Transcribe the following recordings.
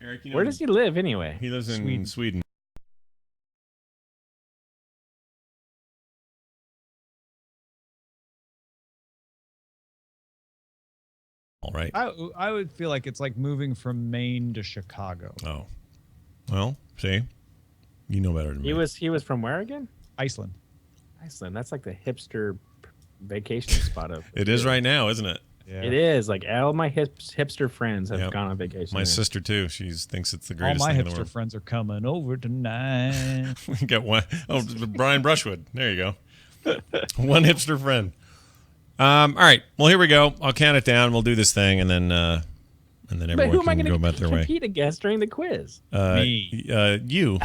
Eric, Where does he live anyway? He lives in Sweden. All right. I would feel like it's like moving from Maine to Chicago. Oh. Well, see? You know better than me. He was from where again? Iceland. Iceland. That's like the hipster vacation spot of It is right now, isn't it? Yeah. It is. Like all my hipster friends have gone on vacation. My sister too. She thinks it's the greatest all my thing in the hipster world. friends are coming over tonight. We got one. Oh, Brian Brushwood. There you go. One hipster friend. All right. Well, here we go. I'll count it down. We'll do this thing, and then everyone can go about their way. Compete against during the quiz? Me. You.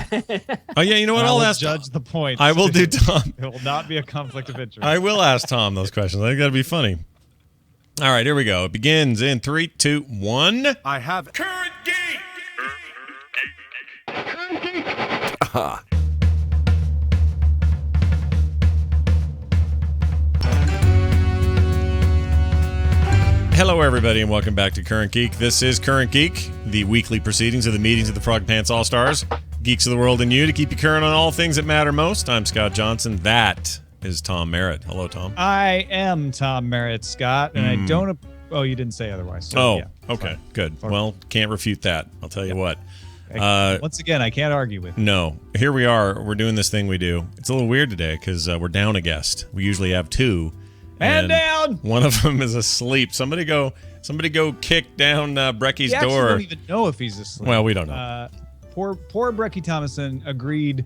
Oh yeah. You know what? I'll ask. Judge the points. I will do Tom. It will not be a conflict of interest. I will ask Tom those questions. I think that'd be funny. All right. Here we go. It begins in 3, 2, 1. I have Current Geek! Aha. Hello, everybody, and welcome back to Current Geek. This is Current Geek, the weekly proceedings of the meetings of the Frog Pants All-Stars, geeks of the world and you, to keep you current on all things that matter most. I'm Scott Johnson. That is Tom Merritt. Hello, Tom. I am Tom Merritt, Scott, and I don't... Oh, you didn't say otherwise. So, yeah, okay, fine. good. Fine. Well, can't refute that. I'll tell you what. Once again, I can't argue with you. No. Here we are. We're doing this thing we do. It's a little weird today because we're down a guest. We usually have two. Man and down! One of them is asleep. Somebody go kick down Brecky's We actually door. don't even know if he's asleep. Well, we don't know. Poor Brecky Thomason agreed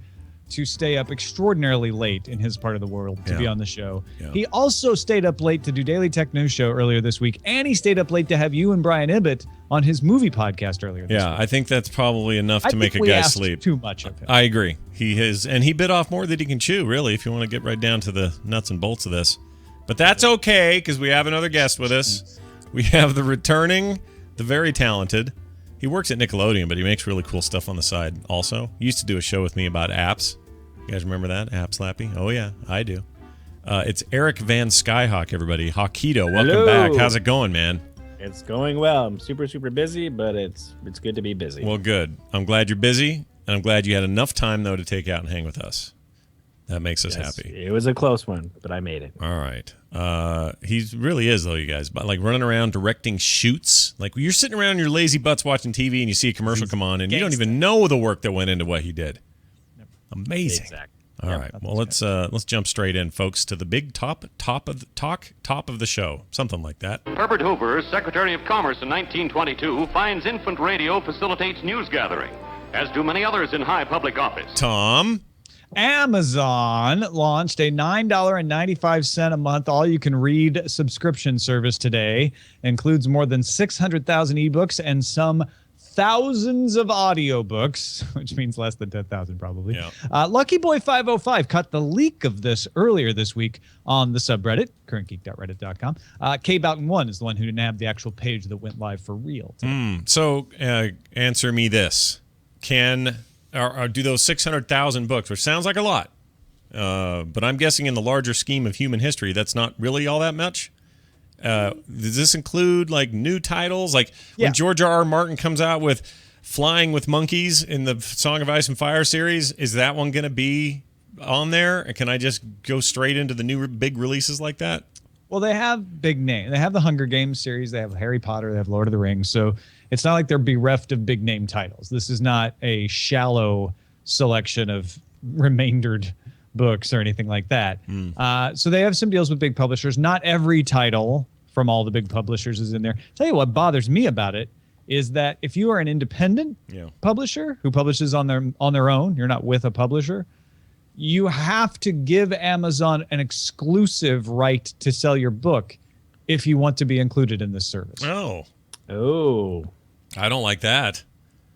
to stay up extraordinarily late in his part of the world to be on the show. Yeah. He also stayed up late to do Daily Tech News Show earlier this week, and he stayed up late to have you and Brian Ibbett on his movie podcast earlier this week. I think that's probably enough to make a we guy asked sleep. too much of him. I agree. And he bit off more than he can chew, really, if you want to get right down to the nuts and bolts of this. But that's okay, because we have another guest with us. We have the very talented. He works at Nickelodeon, but he makes really cool stuff on the side also. He used to do a show with me about apps. You guys remember that? App Slappy? Oh, yeah, I do. It's Eric VanSkyhawk, everybody. Hawkito, welcome Hello. back. How's it going, man? It's going well. I'm super, super busy, but it's good to be busy. Well, good. I'm glad you're busy, and I'm glad you had enough time, though, to take out and hang with us. That makes us happy. It was a close one, but I made it. All right. He really is, though, you guys. But like running around directing shoots. Like you're sitting around your lazy butts watching TV and you see a commercial come on and you don't even know the work that went into what he did. Amazing. Exactly. All right. Well, let's jump straight in, folks, to the big top of the show. Something like that. Herbert Hoover, Secretary of Commerce in 1922, finds infant radio facilitates news gathering, as do many others in high public office. Tom. Amazon launched a $9.95 a month all-you-can-read subscription service today. Includes more than 600,000 ebooks and some thousands of audiobooks, which means less than 10,000 probably. Yeah. Lucky Boy 505 caught the leak of this earlier this week on the subreddit, currentgeek.reddit.com. K-Boughton1 is the one who nabbed the actual page that went live for real. So answer me this. Do those 600,000 books, which sounds like a lot, but I'm guessing in the larger scheme of human history, that's not really all that much. Does this include like new titles? Like when George R.R. Martin comes out with Flying with Monkeys in the Song of Ice and Fire series, is that one going to be on there? And can I just go straight into the new big releases like that? Well, they have big names. They have the Hunger Games series. They have Harry Potter. They have Lord of the Rings. So it's not like they're bereft of big name titles. This is not a shallow selection of remaindered books or anything like that. So they have some deals with big publishers. Not every title from all the big publishers is in there. Tell you what bothers me about it is that if you are an independent publisher who publishes on their own, you're not with a publisher, you have to give Amazon an exclusive right to sell your book if you want to be included in this service. Oh. I don't like that.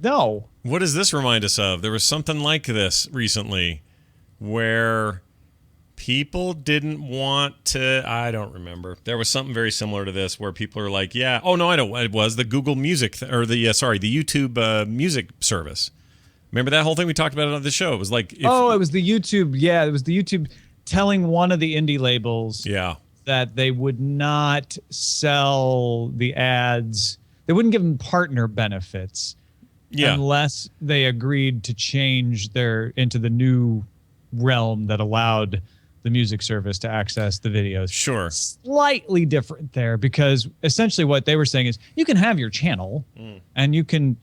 No. What does this remind us of? There was something like this recently where people didn't want to, I don't remember. There was something very similar to this where people are like, I know what it was, the Google Music, the YouTube music service. Remember that whole thing we talked about on the show? It was like... it was the YouTube. Yeah, it was the YouTube telling one of the indie labels that they would not sell the ads. They wouldn't give them partner benefits Yeah. unless they agreed to change into the new realm that allowed the music service to access the videos. Sure. Slightly different there, because essentially what they were saying is you can have your channel and you can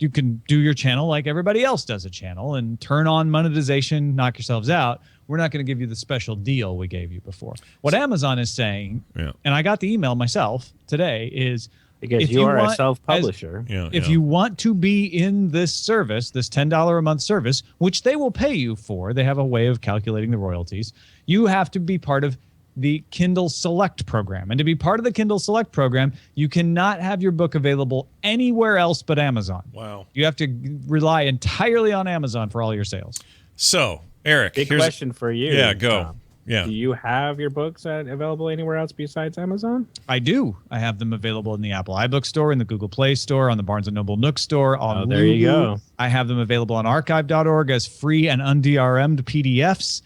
do your channel like everybody else does a channel and turn on monetization, knock yourselves out. We're not going to give you the special deal we gave you before. What Amazon is saying, and I got the email myself today, is because if you are want, a self-publisher. If you want to be in this service, this $10 a month service, which they will pay you for, they have a way of calculating the royalties, you have to be part of the Kindle Select program. And to be part of the Kindle Select program, you cannot have your book available anywhere else but Amazon. Wow. You have to rely entirely on Amazon for all your sales. So, Eric, Big question for you. Yeah, go. Tom. Yeah. Do you have your books available anywhere else besides Amazon? I do. I have them available in the Apple iBook store, in the Google Play store, on the Barnes & Noble Nook store, on there you go. I have them available on archive.org as free and un-DRM'd PDFs.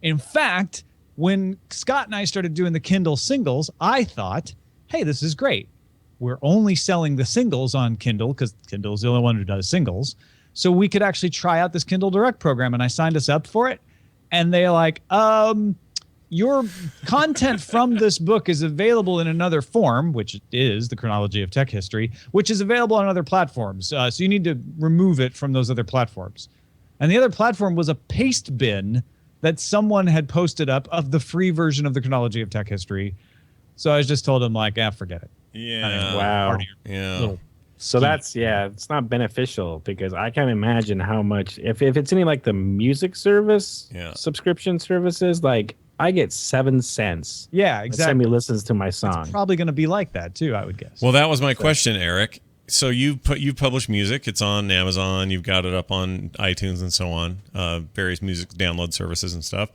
In fact, when Scott and I started doing the Kindle singles, I thought, hey, this is great. We're only selling the singles on Kindle because Kindle is the only one who does singles. So we could actually try out this Kindle Direct program, and I signed us up for it. And they're like, your content from this book is available in another form, which is the chronology of tech history, which is available on other platforms. So you need to remove it from those other platforms. And the other platform was a paste bin that someone had posted up of the free version of the chronology of tech history. So I was just told him, like, forget it. Yeah. Wow. Yeah. So that's, it's not beneficial, because I can't imagine how much, if it's any like the music service subscription services, like I get 7 cents. Yeah, exactly. Somebody listens to my song. It's probably going to be like that too, I would guess. Well, that was my question, Eric. So you've published music. It's on Amazon. You've got it up on iTunes and so on, various music download services and stuff.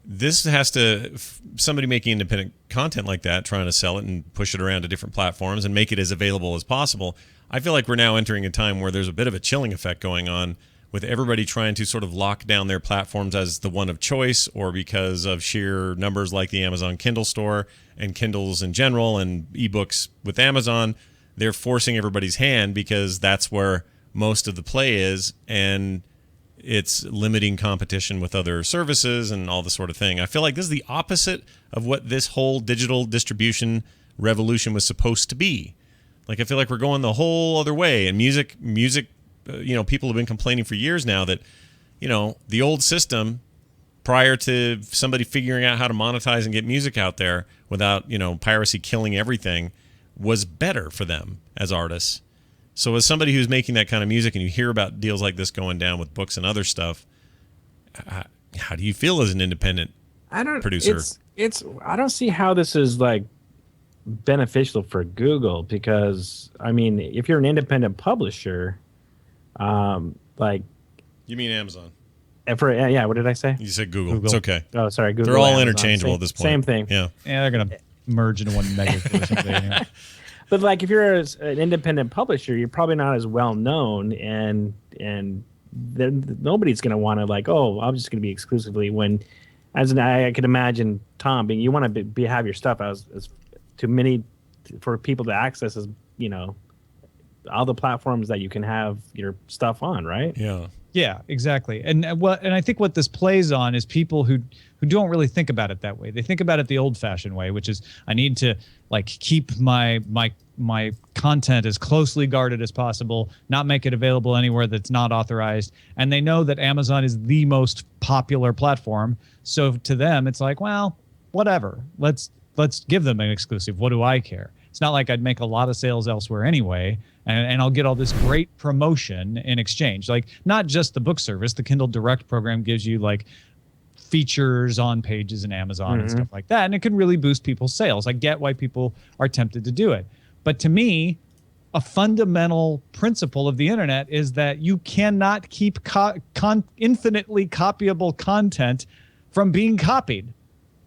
This has to, somebody making independent content like that, trying to sell it and push it around to different platforms and make it as available as possible. I feel like we're now entering a time where there's a bit of a chilling effect going on with everybody trying to sort of lock down their platforms as the one of choice, or because of sheer numbers like the Amazon Kindle store and Kindles in general and ebooks with Amazon. They're forcing everybody's hand because that's where most of the play is, and it's limiting competition with other services and all this sort of thing. I feel like this is the opposite of what this whole digital distribution revolution was supposed to be. Like, I feel like we're going the whole other way. And music, people have been complaining for years now that, the old system, prior to somebody figuring out how to monetize and get music out there without, piracy killing everything, was better for them as artists. So as somebody who's making that kind of music and you hear about deals like this going down with books and other stuff, how do you feel as an independent producer? I don't see how this is like beneficial for Google, because I mean, if you're an independent publisher, like, you mean Amazon? What did I say? You said Google. It's okay. Oh, sorry, Google. They're all Amazon. interchangeable at this point. Same thing. Yeah, they're gonna merge into one mega or something. Anyway. But like, if you're an independent publisher, you're probably not as well known, and then nobody's going to want to like, oh, I'm just going to be exclusively I could imagine Tom being, you want to have your stuff as too many for people to access as all the platforms that you can have your stuff on, right? Yeah, exactly. And I think what this plays on is people who don't really think about it that way. They think about it the old-fashioned way, which is I need to like keep my content as closely guarded as possible, not make it available anywhere that's not authorized. And they know that Amazon is the most popular platform, so to them it's like, well, whatever. Let's give them an exclusive. What do I care? It's not like I'd make a lot of sales elsewhere anyway, and I'll get all this great promotion in exchange. Like, not just the book service, the Kindle Direct program gives you like features on pages in Amazon and stuff like that, and it can really boost people's sales. I get why people are tempted to do it. But to me, a fundamental principle of the internet is that you cannot keep infinitely copyable content from being copied,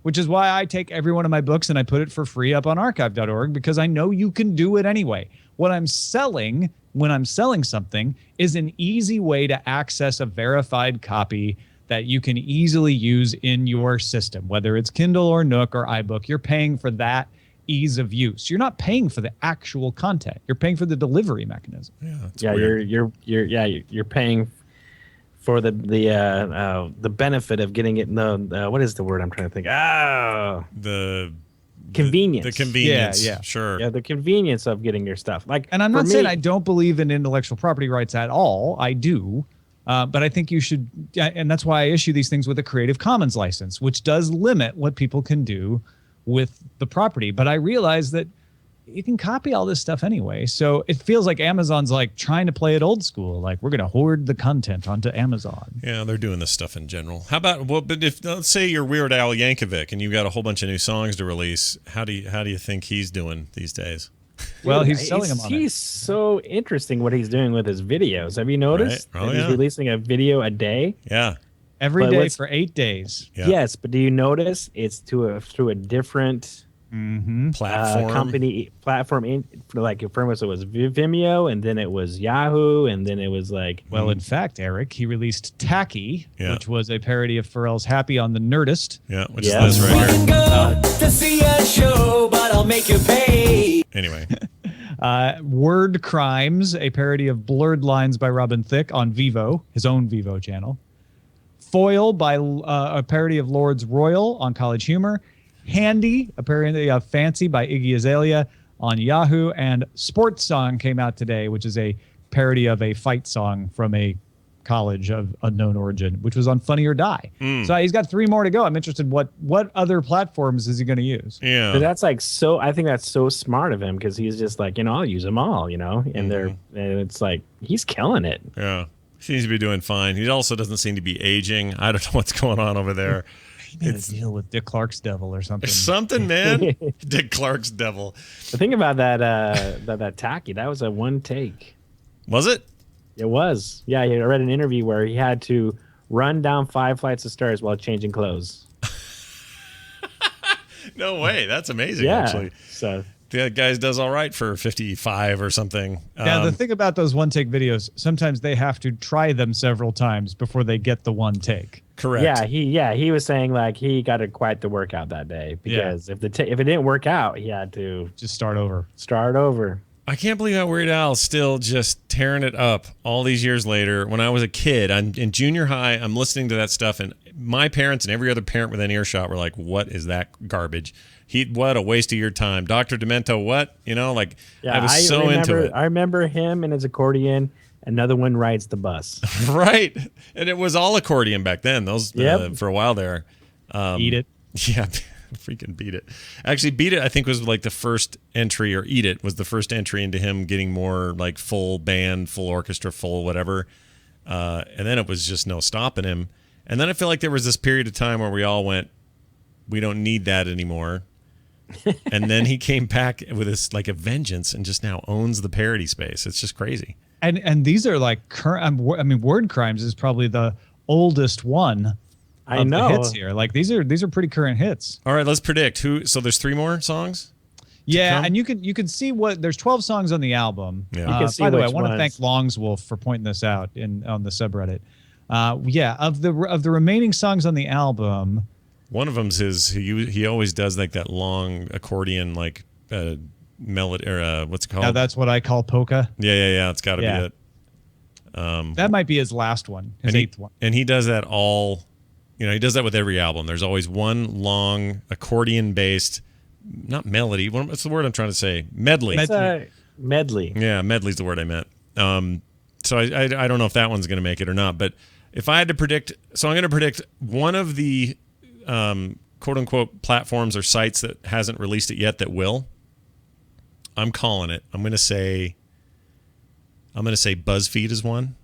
which is why I take every one of my books and I put it for free up on archive.org, because I know you can do it anyway. What I'm selling when I'm selling something is an easy way to access a verified copy that you can easily use in your system, whether it's Kindle or Nook or iBook. You're paying for that ease of use. You're not paying for the actual content. You're paying for the delivery mechanism. Yeah, it's Yeah, weird. you're paying for the benefit of getting it. What is the word I'm trying to think? the Convenience. The convenience. Yeah. Sure. Yeah, the convenience of getting your stuff. Like, And I'm for not saying me- I don't believe in intellectual property rights at all. I do. But I think you should, and that's why I issue these things with a Creative Commons license, which does limit what people can do with the property. But I realize that you can copy all this stuff anyway. So it feels like Amazon's like trying to play it old school. Like, we're going to hoard the content onto Amazon. Yeah, they're doing this stuff in general. How about but if let's say you're Weird Al Yankovic and you've got a whole bunch of new songs to release, how do you think he's doing these days? Well, Dude, he's selling them on He's so interesting what he's doing with his videos. Have you noticed? Right. Oh, that he's yeah. releasing a video a day? Yeah. every But day what's- for 8 days. Yeah. Yes, but do you notice it's through a different platform like at first it was Vimeo, and then it was Yahoo, and then it was like Well, in fact, Eric, he released Tacky, Yeah. which was a parody of Pharrell's Happy on the Nerdist. Yeah, which Yeah. is this right here. Go to see a show, but I'll make you pay. Anyway. Word Crimes, a parody of Blurred Lines by Robin Thicke on Vivo, his own Vivo channel. Foil by a parody of Lord's Royal on College Humor. Handy, a parody of Fancy by Iggy Azalea on Yahoo. And Sports Song came out today, which is a parody of a fight song from a college of unknown origin, which was on Funny or Die. So he's got 3 more to go. I'm interested what other platforms is he going to use? Yeah. But that's like so. I think that's so smart of him because he's just like, I'll use them all, and and it's like he's killing it. Yeah. Seems to be doing fine. He also doesn't seem to be aging. I don't know what's going on over there. He made a deal with Dick Clark's Devil or something. Something, man. Dick Clark's Devil. The thing about that Tacky, that was a one take. Was it? It was. Yeah, I read an interview where he had to run down 5 flights of stairs while changing clothes. No way. That's amazing, Yeah. actually. So The guy does all right for 55 or something. Now, the thing about those one-take videos, sometimes they have to try them several times before they get the one take. Correct. he was saying like he got to quite the workout that day because if it didn't work out, he had to Just start over. start over. I can't believe how Weird Al's still just tearing it up all these years later. When I was a kid, I'm in junior high, I'm listening to that stuff, and my parents and every other parent within earshot were like, what is that garbage? What a waste of your time. Dr. Demento, what? I was so into it. I remember him and his accordion. Another one rides the bus. Right. And it was all accordion back then. Those Yep. for a while there. Eat it. Yeah, freaking Beat It. Actually, Beat It, I think, was like the first entry, or Eat It was the first entry into him getting more like full band, full orchestra, full whatever. And then it was just no stopping him. And then I feel like there was this period of time where we all went, we don't need that anymore. And then he came back with this like a vengeance and just now owns the parody space. It's just crazy. And these are like current. I mean, Word Crimes is probably the oldest one. I of know. the hits here. Like these are pretty current hits. All right, let's predict who. So there's 3 more songs. Yeah, come? and you can see what there's 12 songs on the album. Yeah. You can see By the way, I which want to ones. thank Longswolf for pointing this out on the subreddit. Of the remaining songs on the album, One of them's he always does like that long accordion like melody or what's it called? now that's what I call polka. Yeah. It's got to Yeah. be it. That might be his last one, his And eighth one. And he does that all. He does that with every album. There's always one long accordion based, not melody. What's the word I'm trying to say? Medley. It's a medley. Yeah, medley's the word I meant. So I don't know if that one's going to make it or not. But if I had to predict, so I'm going to predict one of the quote unquote platforms or sites that hasn't released it yet that will. I'm calling it. I'm going to say BuzzFeed is one.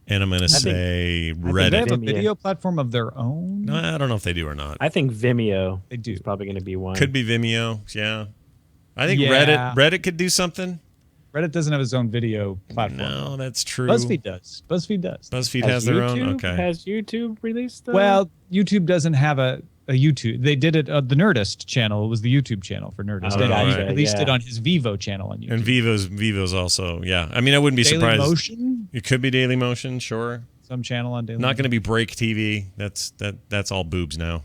And I'm going to say I think they Reddit. have a Vimeo. video platform of their own. No, I don't know if they do or not. I think Vimeo They do. is probably going to be one. Could be Vimeo. Yeah. I think Yeah. Reddit could do something. Reddit doesn't have its own video platform. No, that's true. BuzzFeed does. BuzzFeed has their own. Okay. Has YouTube released the... Well, YouTube doesn't have a YouTube. They did it. The Nerdist channel was the YouTube channel for Nerdist. Oh, and he right. released Yeah. it on his Vivo channel on YouTube. And Vivo's also, yeah. I mean, I wouldn't be Daily surprised. Motion, It could be Daily Motion, sure. some channel on Daily Not Motion. going to be Break TV. That's all boobs now.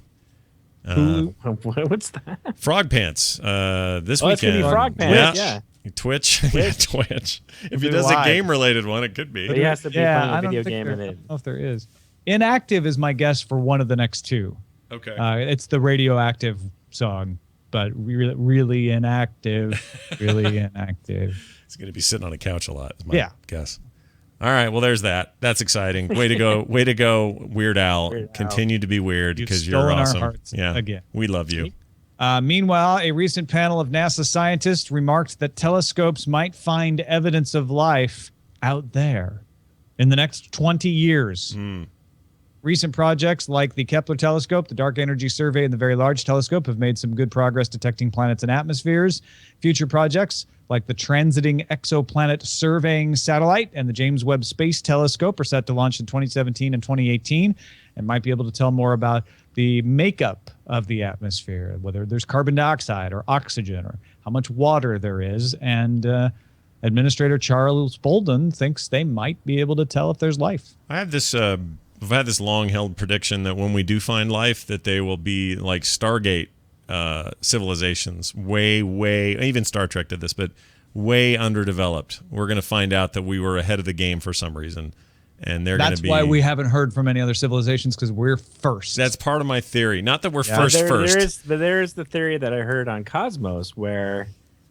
What's that? Frog Pants. This Oh, it's gonna weekend. be Frog Pants. Yeah. Twitch. Yeah, Twitch. If he Be does live. a game-related one, it could be. But he has to be Yeah, playing I a don't video think game in I it. don't know if there is. Inactive is my guess for one of the next two. Okay. It's the Radioactive song, but really inactive, really inactive. He's going to be sitting on a couch a lot, is my Yeah. guess. All right, well, there's that. That's exciting. Way to go, Weird Al. Weird Al. Continue to be weird You've because you're stolen our awesome. hearts again. We love you. Meanwhile, a recent panel of NASA scientists remarked that telescopes might find evidence of life out there in the next 20 years. Recent projects like the Kepler telescope, the Dark Energy Survey, and the Very Large Telescope have made some good progress detecting planets and atmospheres. Future projects like the Transiting Exoplanet Surveying Satellite and the James Webb Space Telescope are set to launch in 2017 and 2018 and might be able to tell more about the makeup of the atmosphere, whether there's carbon dioxide or oxygen or how much water there is. And Administrator Charles Bolden thinks they might be able to tell if there's life. I have this. I've had this long-held prediction that when we do find life, that they will be like Stargate civilizations, way, even Star Trek did this, but way underdeveloped. We're going to find out that we were ahead of the game for some reason, and they're going to be. That's why we haven't heard from any other civilizations, because we're first. That's part of my theory. Not that we're But first. there's the theory that I heard on Cosmos where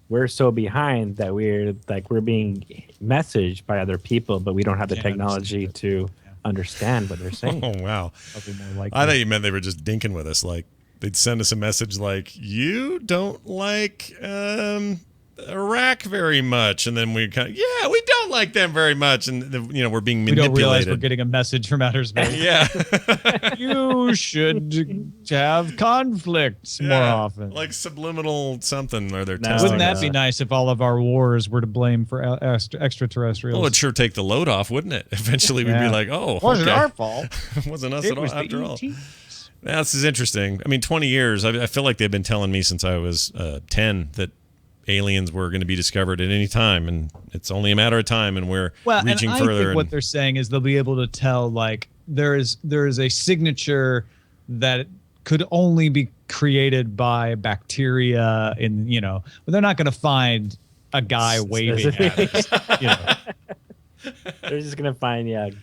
we're so behind that we're being messaged by other people, but we don't have the technology to understand what they're saying. Oh, wow. More likely. I thought you meant they were just dinking with us. Like, they'd send us a message like, you don't like Iraq very much. And then we kind of, yeah, we don't like them very much. And, we're being manipulated. We don't realize we're getting a message from outer space. Yeah. You should have conflicts more often. Like subliminal something where they're No, testing Wouldn't that us. be nice if all of our wars were to blame for extraterrestrials? Well, it'd sure take the load off, wouldn't it? Eventually we'd be Yeah. like, oh, wasn't okay. our fault. It wasn't us It at all, was the after all. ETs. Yeah, this is interesting. I mean, 20 years. I feel like they've been telling me since I was 10 that aliens were going to be discovered at any time, and it's only a matter of time, and we're reaching and I further. think what they're saying is they'll be able to tell, like, there is a signature that could only be created by bacteria but they're not going to find a guy waving at us. They're just gonna find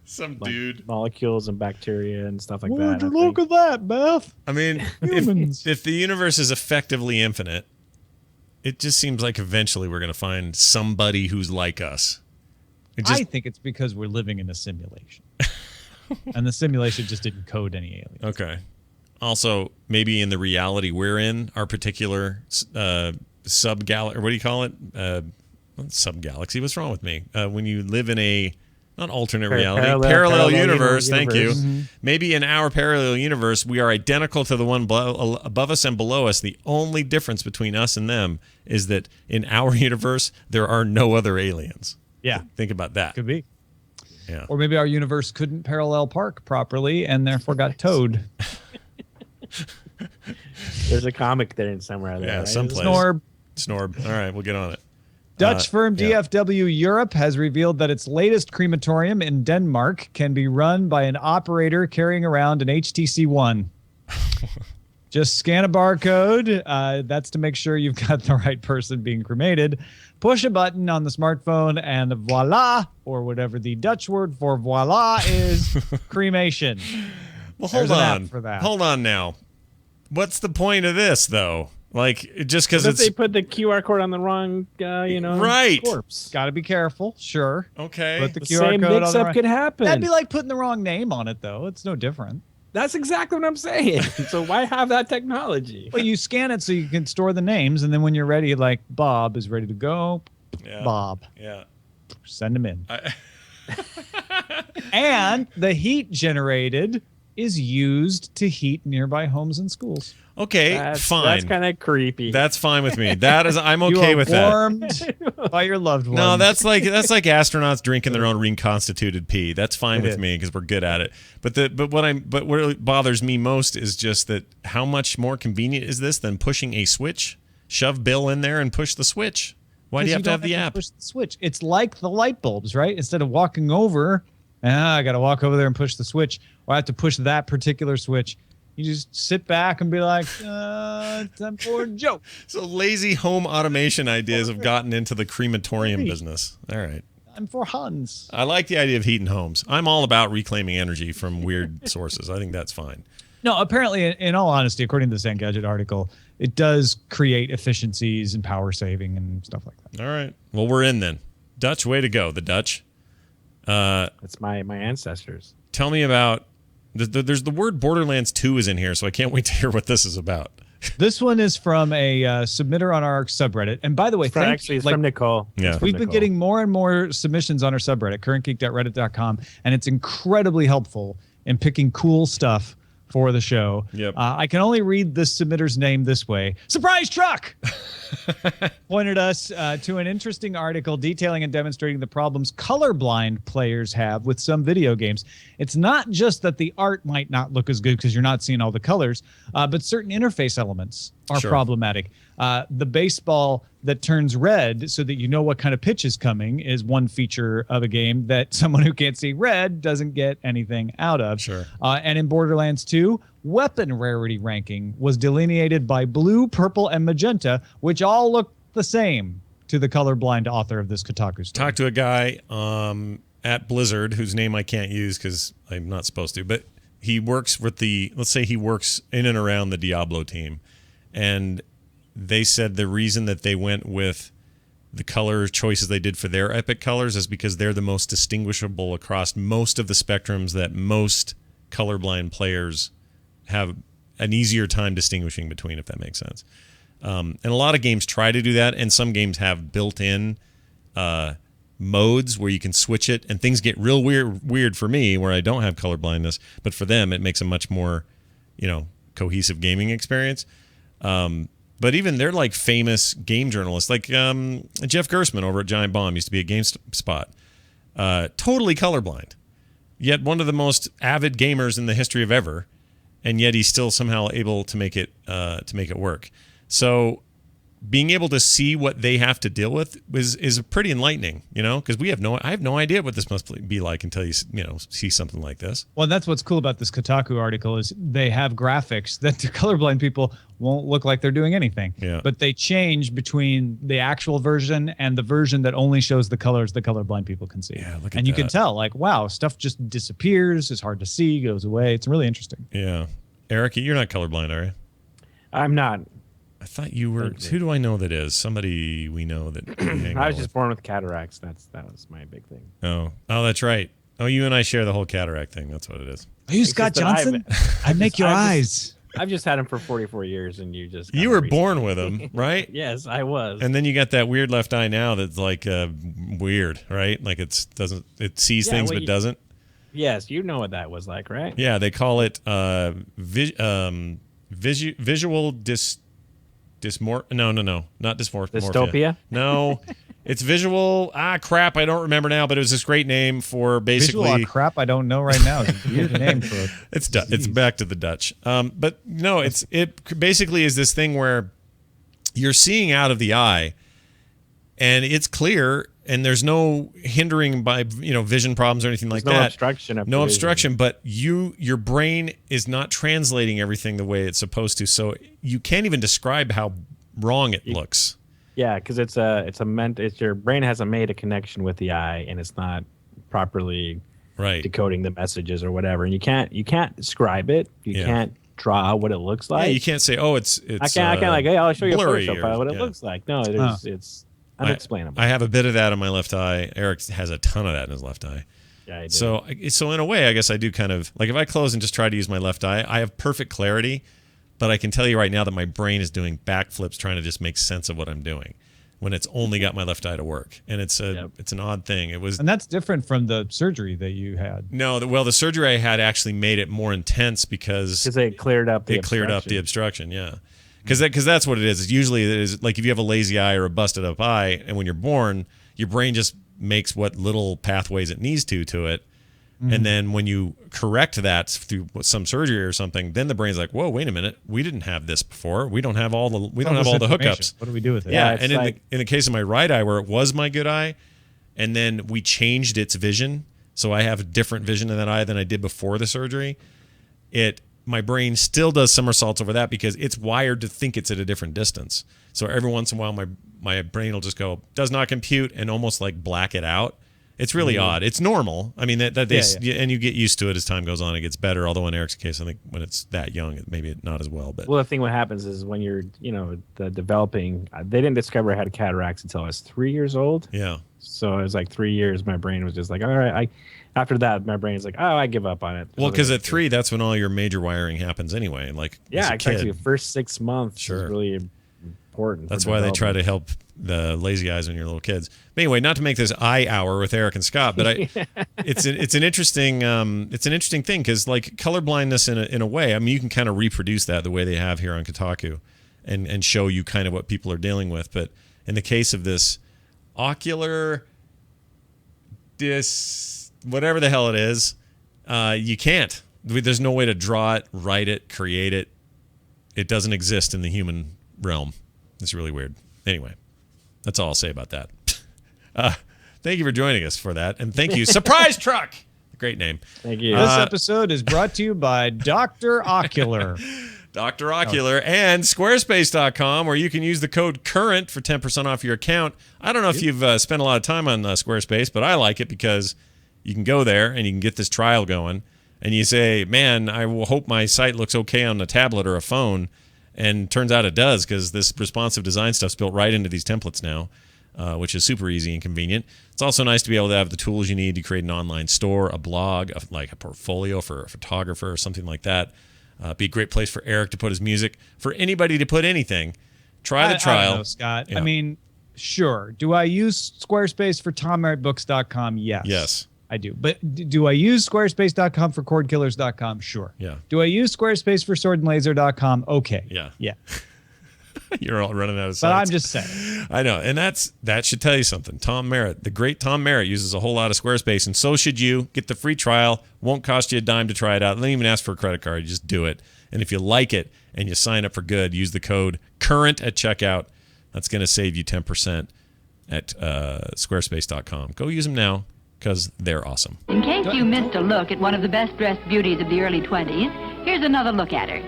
some like dude. molecules and bacteria and stuff like Would that. you look at that, Beth? I mean, Humans. if the universe is effectively infinite, it just seems like eventually we're going to find somebody who's like us. I think it's because we're living in a simulation. And the simulation just didn't code any aliens. Okay. Also, maybe in the reality we're in, our particular sub-galaxy, or what do you call it? Sub-galaxy. What's wrong with me? When you live in a, not alternate reality, parallel universe. Thank you. Mm-hmm. Maybe in our parallel universe, we are identical to the one above us and below us. The only difference between us and them is that in our universe, there are no other aliens. Yeah. Think about that. Could be. Yeah. Or maybe our universe couldn't parallel park properly and therefore got towed. There's a comic there in somewhere. Yeah, right? someplace. Snorb. All right, we'll get on it. Dutch firm yeah. DFW Europe has revealed that its latest crematorium in Denmark can be run by an operator carrying around an HTC One. Just scan a barcode. That's to make sure you've got the right person being cremated. Push a button on the smartphone and voila, or whatever the Dutch word for voila is, cremation. Well, hold There's an app on. for that. Hold on now. What's the point of this, though? Like, just because What if it's they put the QR code on the wrong, Right. corpse? Got to be careful, sure. okay. Put the The QR same code on the mix-up right. could happen. That'd be like putting the wrong name on it, though. It's no different. That's exactly what I'm saying. So why have that technology? Well, you scan it so you can store the names, and then when you're ready, like Bob is ready to go, Yeah. Bob, Yeah. send him in. And the heat generated is used to heat nearby homes and schools. Okay. That's fine. That's kind of creepy. That's fine with me. That is, I'm You okay are with that. warmed by your loved ones. No, that's like astronauts drinking their own reconstituted pee. That's fine with is. me because we're good at it. But what bothers me most is just that how much more convenient is this than pushing a switch? Shove Bill in there and push the switch. Why do you have to have the app? Push the switch. It's like the light bulbs, right? Instead of walking over, I got to walk over there and push the switch, or I have to push that particular switch. You just sit back and be like, time for a joke. So lazy home automation ideas have gotten into the crematorium business. All right. Time for Hans. I like the idea of heating homes. I'm all about reclaiming energy from weird sources. I think that's fine. No, apparently, in all honesty, according to the Engadget article, it does create efficiencies and power saving and stuff like that. All right. Well, we're in then. Dutch, way to go. The Dutch. That's my ancestors. Tell me about... There's the word Borderlands 2 is in here, so I can't wait to hear what this is about. This one is from a submitter on our subreddit. And by the way, It's from Nicole. Yeah. It's from we've been Nicole. getting more and more submissions on our subreddit, currentgeek.reddit.com, and it's incredibly helpful in picking cool stuff for the show. Yep. I can only read this submitter's name this way. Surprise Truck! Pointed us to an interesting article detailing and demonstrating the problems colorblind players have with some video games. It's not just that the art might not look as good because you're not seeing all the colors, but certain interface elements are Sure. problematic. The baseball that turns red so that you know what kind of pitch is coming is one feature of a game that someone who can't see red doesn't get anything out of. Sure. And in Borderlands 2, weapon rarity ranking was delineated by blue, purple, and magenta, which all look the same to the colorblind author of this Kotaku story. Talked to a guy at Blizzard whose name I can't use because I'm not supposed to, but he works with let's say he works in and around the Diablo team. And they said the reason that they went with the color choices they did for their epic colors is because they're the most distinguishable across most of the spectrums that most colorblind players have an easier time distinguishing between, if that makes sense. And a lot of games try to do that, and some games have built-in modes where you can switch it, and things get real weird for me where I don't have color blindness, but for them it makes a much more, cohesive gaming experience. But even they're like famous game journalists, like Jeff Gerstmann over at Giant Bomb used to be at GameSpot, totally colorblind, yet one of the most avid gamers in the history of ever, and yet he's still somehow able to make it work. So being able to see what they have to deal with is pretty enlightening, because I have no idea what this must be like until you see something like this. Well, that's what's cool about this Kotaku article is they have graphics that to colorblind people won't look like they're doing anything. Yeah. But they change between the actual version and the version that only shows the colors that colorblind people can see. Yeah, look at and you that. can tell, like, wow, stuff just disappears. It's hard to see, goes away. It's really interesting. Yeah. Eric, you're not colorblind, are you? I'm not. I thought you were. Who do I know that is? Somebody we know that. we hang I out was just with. born with cataracts. That was my big thing. Oh, that's right. Oh, you and I share the whole cataract thing. That's what it is. Are you It's Scott just that Johnson? I make your I've just- eyes. I've just had them for 44 years, and you just You were born with them, right? Yes, I was. And then you got that weird left eye now that's like weird, right? Like it sees Yeah, things well, but doesn't. Yes, you know what that was like, right? Yeah, they call it visual not dysmorphia. Dystopia? No, it's visual. Crap, I don't remember now, but it was this great name for basically. Visual crap, I don't know right now. It's a weird name for it. It's back to the Dutch. But no, it basically is this thing where you're seeing out of the eye, and it's clear, and there's no hindering by vision problems or anything like There's no that. obstruction of No the vision. obstruction, but your brain is not translating everything the way it's supposed to, so you can't even describe how wrong it looks. Yeah, because it's your brain hasn't made a connection with the eye, and it's not properly Right. decoding the messages or whatever, and you can't describe it. You Yeah. can't draw what it looks Yeah, like. you can't say, oh, it's. I can't like, hey, I'll show you a blurry Photoshop or- file what it yeah. looks like. No, it's unexplainable. I have a bit of that in my left eye. Eric has a ton of that in his left eye. Yeah, I do. So in a way, I guess I do kind of like if I close and just try to use my left eye, I have perfect clarity, but I can tell you right now that my brain is doing backflips trying to just make sense of what I'm doing when it's only got my left eye to work, and it's an odd thing. It was And that's different from the surgery that you had. no, the surgery I had actually made it more intense because it cleared up the obstruction. Yeah. Because that's what it is. It's usually it is like if you have a lazy eye or a busted up eye, and when you're born, your brain just makes what little pathways it needs to it, and then when you correct that through some surgery or something, then the brain's like, whoa, wait a minute, we didn't have this before. We don't have all the hookups. What do we do with it? Yeah, it's and like- in the case of my right eye, where it was my good eye, and then we changed its vision, so I have a different vision in that eye than I did before the surgery. my brain still does somersaults over that because it's wired to think it's at a different distance. So every once in a while, my brain will just go, does not compute, and almost like black it out. It's really odd. It's normal. I mean, and you get used to it as time goes on. It gets better. Although in Eric's case, I think when it's that young, maybe not as well. But the thing what happens is when you're, the developing, they didn't discover I had cataracts until I was 3 years old. Yeah. So it was like 3 years. My brain was just like, all right. After that, my brain is like, oh, I give up on it. Well, because at 3, that's when all your major wiring happens anyway. Like, yeah, exactly. The first 6 months is really important. That's why they try to help the lazy eyes when you're little kids. But anyway, not to make this eye hour with Eric and Scott, but it's an interesting thing because like colorblindness in a way. I mean, you can kind of reproduce that the way they have here on Kotaku, and show you kind of what people are dealing with. But in the case of this ocular whatever the hell it is, you can't. There's no way to draw it, write it, create it. It doesn't exist in the human realm. It's really weird. Anyway, that's all I'll say about that. Thank you for joining us for that. And thank you, Surprise Truck. Great name. Thank you. This episode is brought to you by Dr. Ocular. Dr. Ocular and Squarespace.com, where you can use the code CURRENT for 10% off your account. I don't know if you've spent a lot of time on Squarespace, but I like it because you can go there and you can get this trial going. And you say, man, I will hope my site looks okay on a tablet or a phone. And turns out it does because this responsive design stuff's built right into these templates now, which is super easy and convenient. It's also nice to be able to have the tools you need to create an online store, a blog, like a portfolio for a photographer or something like that. Be a great place for Eric to put his music, for anybody to put anything. Try the trial. I don't know, Scott. Yeah. I mean, sure. Do I use Squarespace for TomMerrittBooks.com? Yes. Yes. I do. But do I use Squarespace.com for cordkillers.com? Sure. Yeah. Do I use Squarespace for swordandlaser.com? Okay. Yeah. Yeah. You're all running out of sites. But I'm just saying. I know. And that should tell you something. Tom Merritt, the great Tom Merritt, uses a whole lot of Squarespace, and so should you. Get the free trial. Won't cost you a dime to try it out. Don't even ask for a credit card. You just do it. And if you like it and you sign up for good, use the code CURRENT at checkout. That's going to save you 10% at squarespace.com. Go use them now, because they're awesome. In case you missed a look at one of the best-dressed beauties of the early 20s, here's another look at her.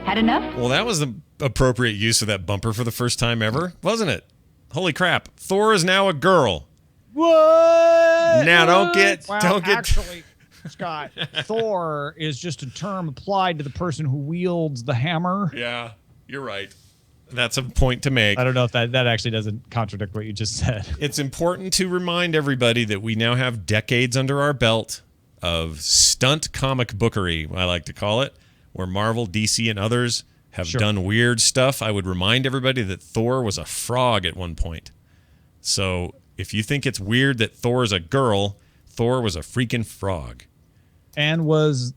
Had enough? Well, that was the appropriate use of that bumper for the first time ever, wasn't it? Holy crap. Thor is now a girl. What? Now, don't get... Actually, Scott, Thor is just a term applied to the person who wields the hammer. Yeah, you're right. That's a point to make. I don't know if that actually doesn't contradict what you just said. It's important to remind everybody that we now have decades under our belt of stunt comic bookery, I like to call it, where Marvel, DC, and others have done weird stuff. I would remind everybody that Thor was a frog at one point. So if you think it's weird that Thor is a girl, Thor was a freaking frog. And what's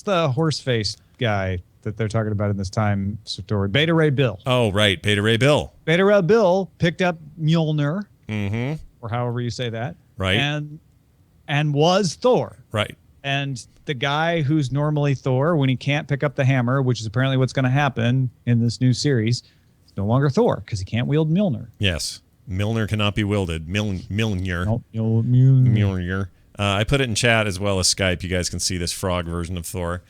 the horse-faced guy that they're talking about in this time story? Beta Ray Bill. Oh, right. Beta Ray Bill. Beta Ray Bill picked up Mjolnir, mm-hmm. or however you say that. Right. And was Thor. Right. And the guy who's normally Thor, when he can't pick up the hammer, which is apparently what's going to happen in this new series, is no longer Thor because he can't wield Mjolnir. Yes. Mjolnir cannot be wielded. Mjolnir. Nope. Mjolnir. I put it in chat as well as Skype. You guys can see this frog version of Thor.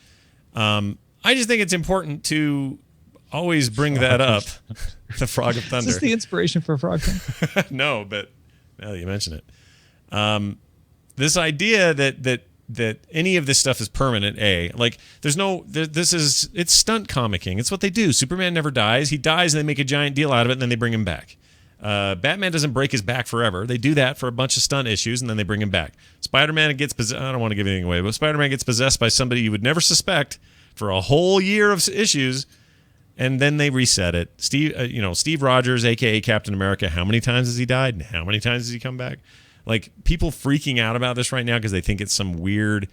I just think it's important to always bring that up. The Frog of Thunder. Is this the inspiration for Frog Thunder? No, but now that you mention it. This idea that any of this stuff is permanent, it's stunt comicking. It's what they do. Superman never dies. He dies and they make a giant deal out of it and then they bring him back. Batman doesn't break his back forever. They do that for a bunch of stunt issues, and then they bring him back. Spider-Man gets possessed. I don't want to give anything away, but Spider-Man gets possessed by somebody you would never suspect for a whole year of issues, and then they reset it. Steve Rogers, a.k.a. Captain America, how many times has he died, and how many times has he come back? Like, people freaking out about this right now because they think it's some weird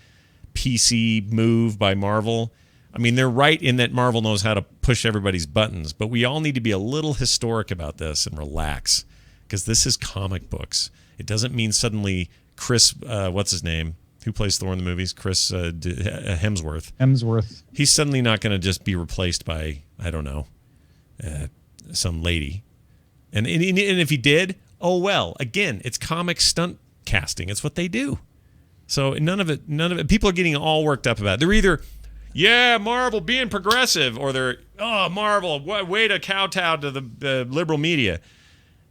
PC move by Marvel. I mean, they're right in that Marvel knows how to push everybody's buttons, but we all need to be a little historic about this and relax, because this is comic books. It doesn't mean suddenly Chris, what's his name, who plays Thor in the movies, Chris Hemsworth. He's suddenly not going to just be replaced by, I don't know, some lady. And if he did, oh well. Again, it's comic stunt casting. It's what they do. So none of it. People are getting all worked up about it. They're either yeah, Marvel being progressive, or they're, oh, Marvel, way to kowtow to the liberal media.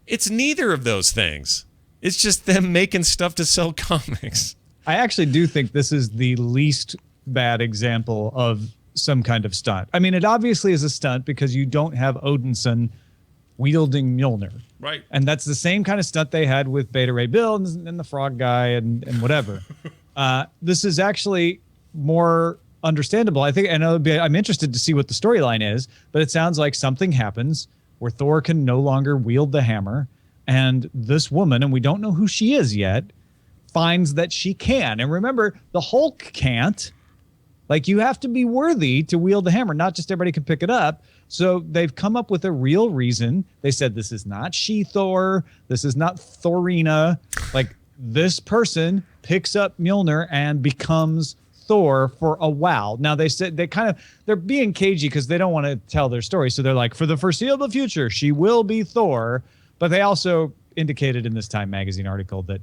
It's neither of those things. It's just them making stuff to sell comics. I actually do think this is the least bad example of some kind of stunt. I mean, it obviously is a stunt because you don't have Odinson wielding Mjolnir. Right. And that's the same kind of stunt they had with Beta Ray Bill and the Frog Guy and whatever. This is actually more understandable. I think, and I'm interested to see what the storyline is, but it sounds like something happens where Thor can no longer wield the hammer, and this woman, and we don't know who she is yet, finds that she can. And remember, the Hulk can't. Like, you have to be worthy to wield the hammer. Not just everybody can pick it up. So they've come up with a real reason. They said, this is not She-Thor. This is not Thorina. Like, this person picks up Mjolnir and becomes Thor for a while. Now, they said they're being cagey because they don't want to tell their story. So they're like, for the foreseeable future, she will be Thor. But they also indicated in this Time magazine article that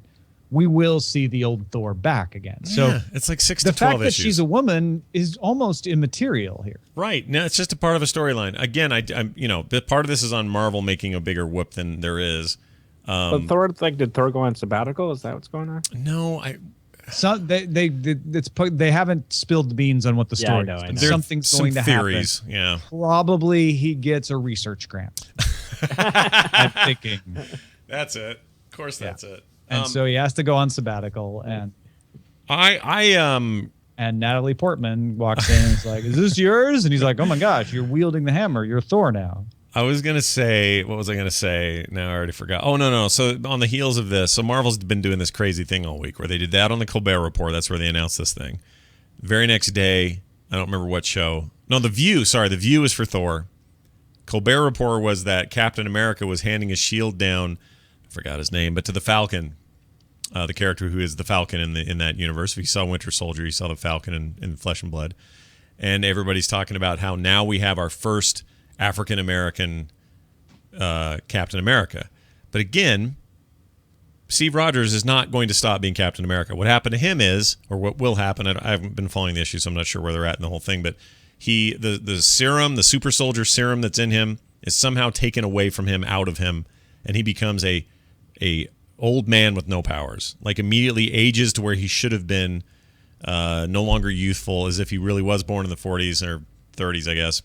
we will see the old Thor back again. So yeah, it's like 6 to 12 issues. The fact that she's a woman is almost immaterial here. Right. No, it's just a part of a storyline. Again, I'm part of this is on Marvel making a bigger whoop than there is. But Thor, did Thor go on sabbatical? Is that what's going on? No, So they haven't spilled the beans on what the story is. I know. Something's going to theories, happen. Yeah. Probably he gets a research grant. I'm thinking. That's it. Of course, that's it. And so he has to go on sabbatical, and and Natalie Portman walks in and is like, "Is this yours?" And he's like, "Oh my gosh, you're wielding the hammer. You're Thor now." I was gonna say, what was I gonna say? Now I already forgot. Oh no. So on the heels of this, so Marvel's been doing this crazy thing all week where they did that on the Colbert Report. That's where they announced this thing. Very next day, I don't remember what show. No, The View. Sorry, The View is for Thor. Colbert Report was that Captain America was handing his shield down. I forgot his name, but to the Falcon, the character who is the Falcon in that universe. If you saw Winter Soldier, you saw the Falcon in Flesh and Blood, and everybody's talking about how now we have our first African American Captain America. But again, Steve Rogers is not going to stop being Captain America. What happened to him is, or what will happen, I haven't been following the issue, so I'm not sure where they're at in the whole thing, but the serum, the super soldier serum that's in him is somehow taken away from him, out of him, and he becomes a old man with no powers. Like, immediately ages to where he should have been, no longer youthful, as if he really was born in the 40s or 30s, I guess.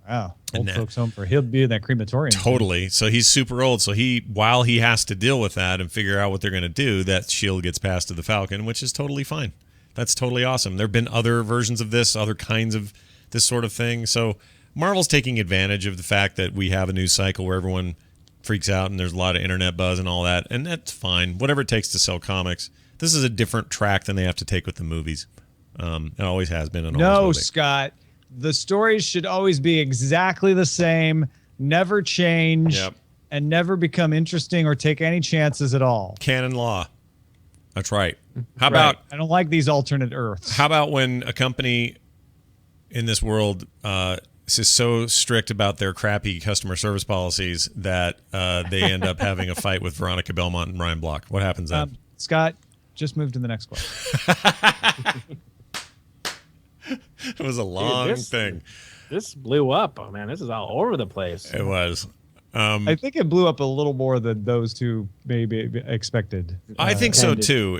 Wow. Old folks home for he'll be in that crematorium. Totally. So he's super old. So while he has to deal with that and figure out what they're going to do, that shield gets passed to the Falcon, which is totally fine. That's totally awesome. There have been other versions of this, other kinds of this sort of thing. So Marvel's taking advantage of the fact that we have a news cycle where everyone freaks out and there's a lot of internet buzz and all that, and that's fine. Whatever it takes to sell comics. This is a different track than they have to take with the movies. It always has been. And always will be. Scott. The stories should always be exactly the same, never change, and never become interesting or take any chances at all. Canon law. That's right. How about... I don't like these alternate Earths. How about when a company in this world is so strict about their crappy customer service policies that they end up having a fight with Veronica Belmont and Ryan Block? What happens then? Scott, just move to the next question. It was a long thing. This blew up. Oh, man, this is all over the place. It was. I think it blew up a little more than those two maybe expected. I think so, too.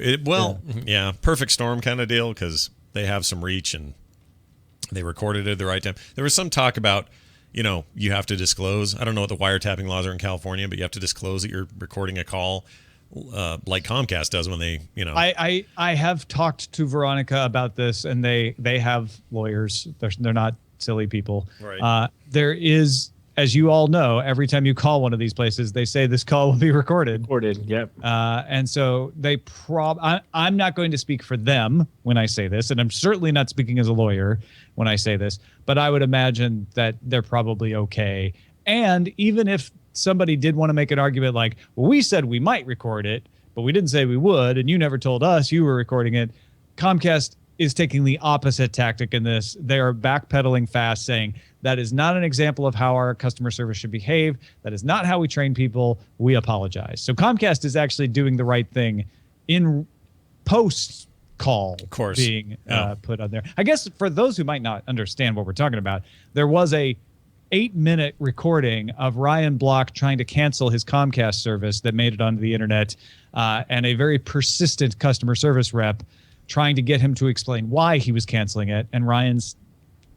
Perfect storm kind of deal, because they have some reach and they recorded it at the right time. There was some talk about, you have to disclose. I don't know what the wiretapping laws are in California, but you have to disclose that you're recording a call. Like Comcast does when they, I have talked to Veronica about this, and they have lawyers. They're not silly people. Right. There is, as you all know, every time you call one of these places, they say this call will be recorded. Yep. And so I'm not going to speak for them when I say this, and I'm certainly not speaking as a lawyer when I say this, but I would imagine that they're probably okay. And even if somebody did want to make an argument like, well, we said we might record it, but we didn't say we would, and you never told us you were recording it. Comcast is taking the opposite tactic in this. They are backpedaling fast, saying that is not an example of how our customer service should behave. That is not how we train people. We apologize. So Comcast is actually doing the right thing in post call being put on there. I guess for those who might not understand what we're talking about, there was a 8-minute recording of Ryan Block trying to cancel his Comcast service that made it onto the internet, and a very persistent customer service rep trying to get him to explain why he was canceling it, and Ryan's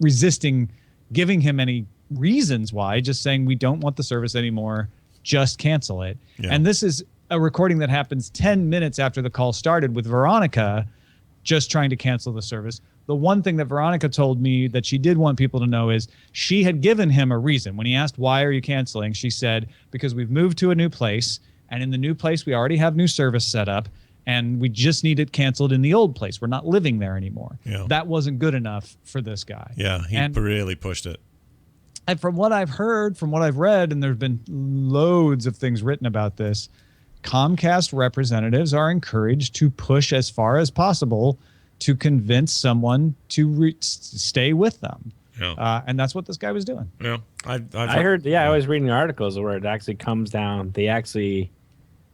resisting giving him any reasons why, just saying, we don't want the service anymore, just cancel it. Yeah. And this is a recording that happens 10 minutes after the call started with Veronica just trying to cancel the service. The one thing that Veronica told me that she did want people to know is she had given him a reason. When he asked, why are you canceling? She said, because we've moved to a new place, and in the new place, we already have new service set up, and we just need it canceled in the old place. We're not living there anymore. Yeah. That wasn't good enough for this guy. Yeah, he really pushed it. And from what I've heard, from what I've read, and there's been loads of things written about this, Comcast representatives are encouraged to push as far as possible to convince someone to stay with them. Yeah. And that's what this guy was doing. Yeah, I heard. Yeah, I was reading articles where it actually comes down. They actually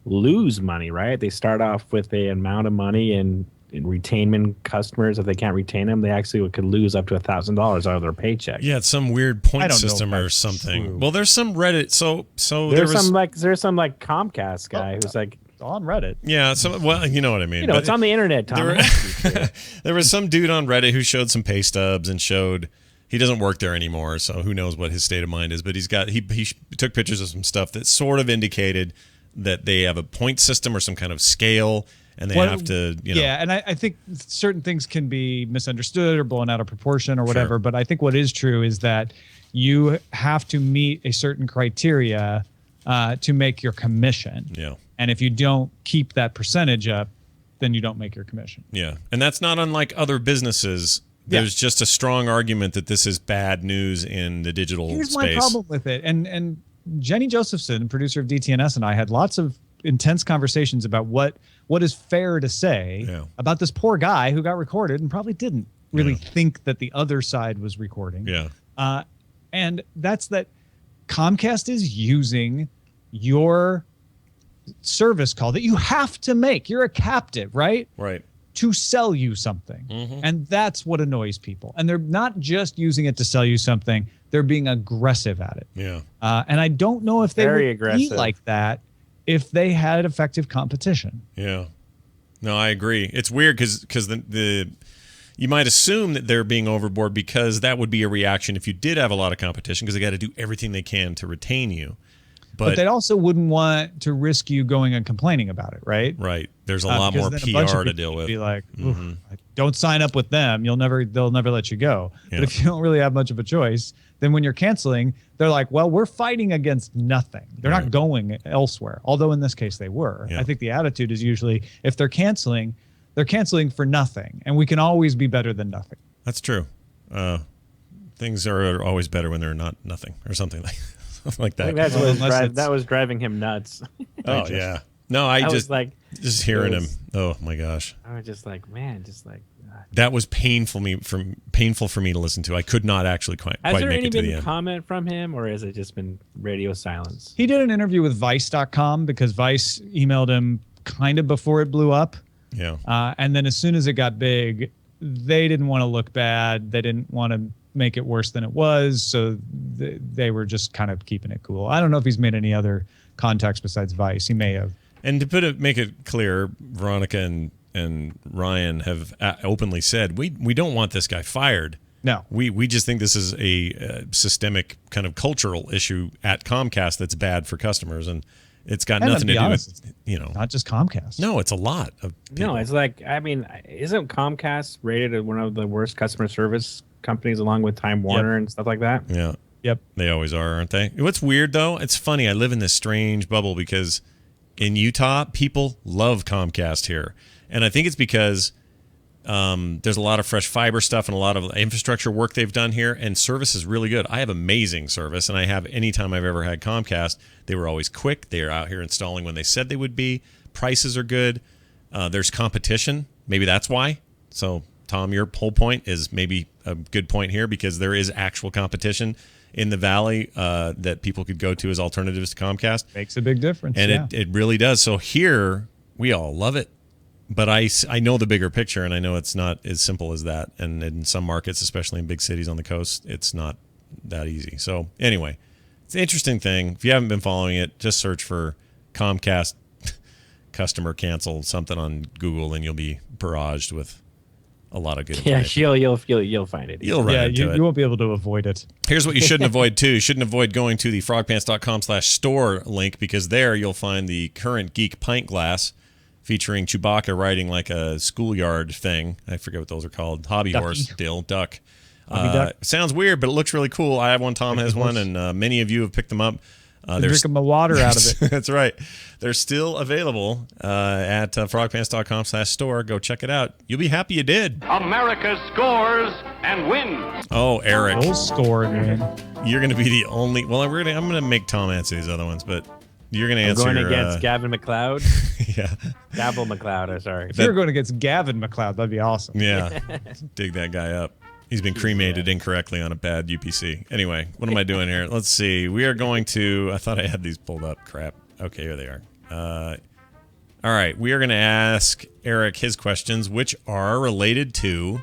lose money, right? They start off with an amount of money and retainment customers. If they can't retain them, they actually could lose up to $1,000 out of their paycheck. Yeah, it's some weird point system or something. True. Well, there's some Reddit. So there's some Comcast guy who's like on Reddit. Yeah, well, you know what I mean. You know, it's on the internet, Tom. There was some dude on Reddit who showed some pay stubs and showed he doesn't work there anymore, so who knows what his state of mind is. But he took pictures of some stuff that sort of indicated that they have a point system or some kind of scale. And they have to, Yeah, and I think certain things can be misunderstood or blown out of proportion or whatever. Sure. But I think what is true is that you have to meet a certain criteria to make your commission. Yeah. And if you don't keep that percentage up, then you don't make your commission. Yeah. And that's not unlike other businesses. There's just a strong argument that this is bad news in the digital space. Here's my problem with it. And Jenny Josephson, producer of DTNS, and I had lots of intense conversations about what is fair to say about this poor guy who got recorded and probably didn't really think that the other side was recording. Yeah. And that's that Comcast is using your service call that you have to make. You're a captive, right? Right. To sell you something. Mm-hmm. And that's what annoys people. And they're not just using it to sell you something. They're being aggressive at it. Yeah. And I don't know if they would be like that if they had effective competition. Yeah. No, I agree. It's weird because you might assume that they're being overboard because that would be a reaction if you did have a lot of competition because they got to do everything they can to retain you. But they also wouldn't want to risk you going and complaining about it, right? Right. There's a lot more PR to deal with. Be like, don't sign up with them. They'll never let you go. Yeah. But if you don't really have much of a choice, then when you're canceling, they're like, well, we're fighting against nothing. They're not going elsewhere. Although in this case they were. Yeah. I think the attitude is usually if they're canceling for nothing, and we can always be better than nothing. That's true. Things are always better when they're not nothing or something like that. I think that was driving him nuts. Oh yeah. No, I just hearing him. Oh my gosh. I was just like, man, that was painful for me to listen to. I could not actually quite make it to the end. Has there been comment from him, or has it just been radio silence? He did an interview with Vice.com because Vice emailed him kind of before it blew up. Yeah. And then as soon as it got big, they didn't want to look bad. They didn't want to make it worse than it was, so they were just kind of keeping it cool. I don't know if he's made any other contacts besides Vice. He may have. And to make it clear, Veronica and Ryan have openly said we don't want this guy fired. No, we just think this is a systemic kind of cultural issue at Comcast that's bad for customers, and it's got nothing to do with not just Comcast. No, it's a lot of people. No, it's like, I mean, isn't Comcast rated as one of the worst customer service companies along with Time Warner and stuff like that? Yeah. Yep. They always are, aren't they? What's weird though, it's funny. I live in this strange bubble because in Utah, people love Comcast here. And I think it's because there's a lot of fresh fiber stuff and a lot of infrastructure work they've done here, and service is really good. I have amazing service, and I have anytime I've ever had Comcast. They were always quick. They are out here installing when they said they would be. Prices are good. There's competition. Maybe that's why. So, Tom, your whole point is maybe a good point here because there is actual competition in the Valley that people could go to as alternatives to Comcast. Makes a big difference. And it really does. So here, we all love it. But I know the bigger picture, and I know it's not as simple as that. And in some markets, especially in big cities on the coast, it's not that easy. So anyway, it's an interesting thing. If you haven't been following it, just search for Comcast customer cancel something on Google, and you'll be barraged with a lot of good information. You'll find it. You'll run into it. You won't be able to avoid it. Here's what you shouldn't avoid, too. You shouldn't avoid going to the frogpants.com/store link, because there you'll find the current Geek pint glass featuring Chewbacca riding like a schoolyard thing. I forget what those are called. Hobby Ducky. horse, duck. Duck. Sounds weird, but it looks really cool. I have one. Tom has one, and many of you have picked them up. They're drinking my water out of it. That's right. They're still available at frogpants.com/store. Go check it out. You'll be happy you did. America scores and wins. Oh, Eric. We'll score and win. You're going to be the only... Well, I'm going to make Tom answer these other ones, but you're going to answer... Going against Gavin McLeod? Yeah. Gavel McLeod, I'm sorry. If you were going against Gavin McLeod, that'd be awesome. Yeah. Dig that guy up. He's been cremated incorrectly on a bad UPC. Anyway, what am I doing here? Let's see. We are going to... I thought I had these pulled up. Crap. Okay, here they are. All right. We are going to ask Eric his questions, which are related to...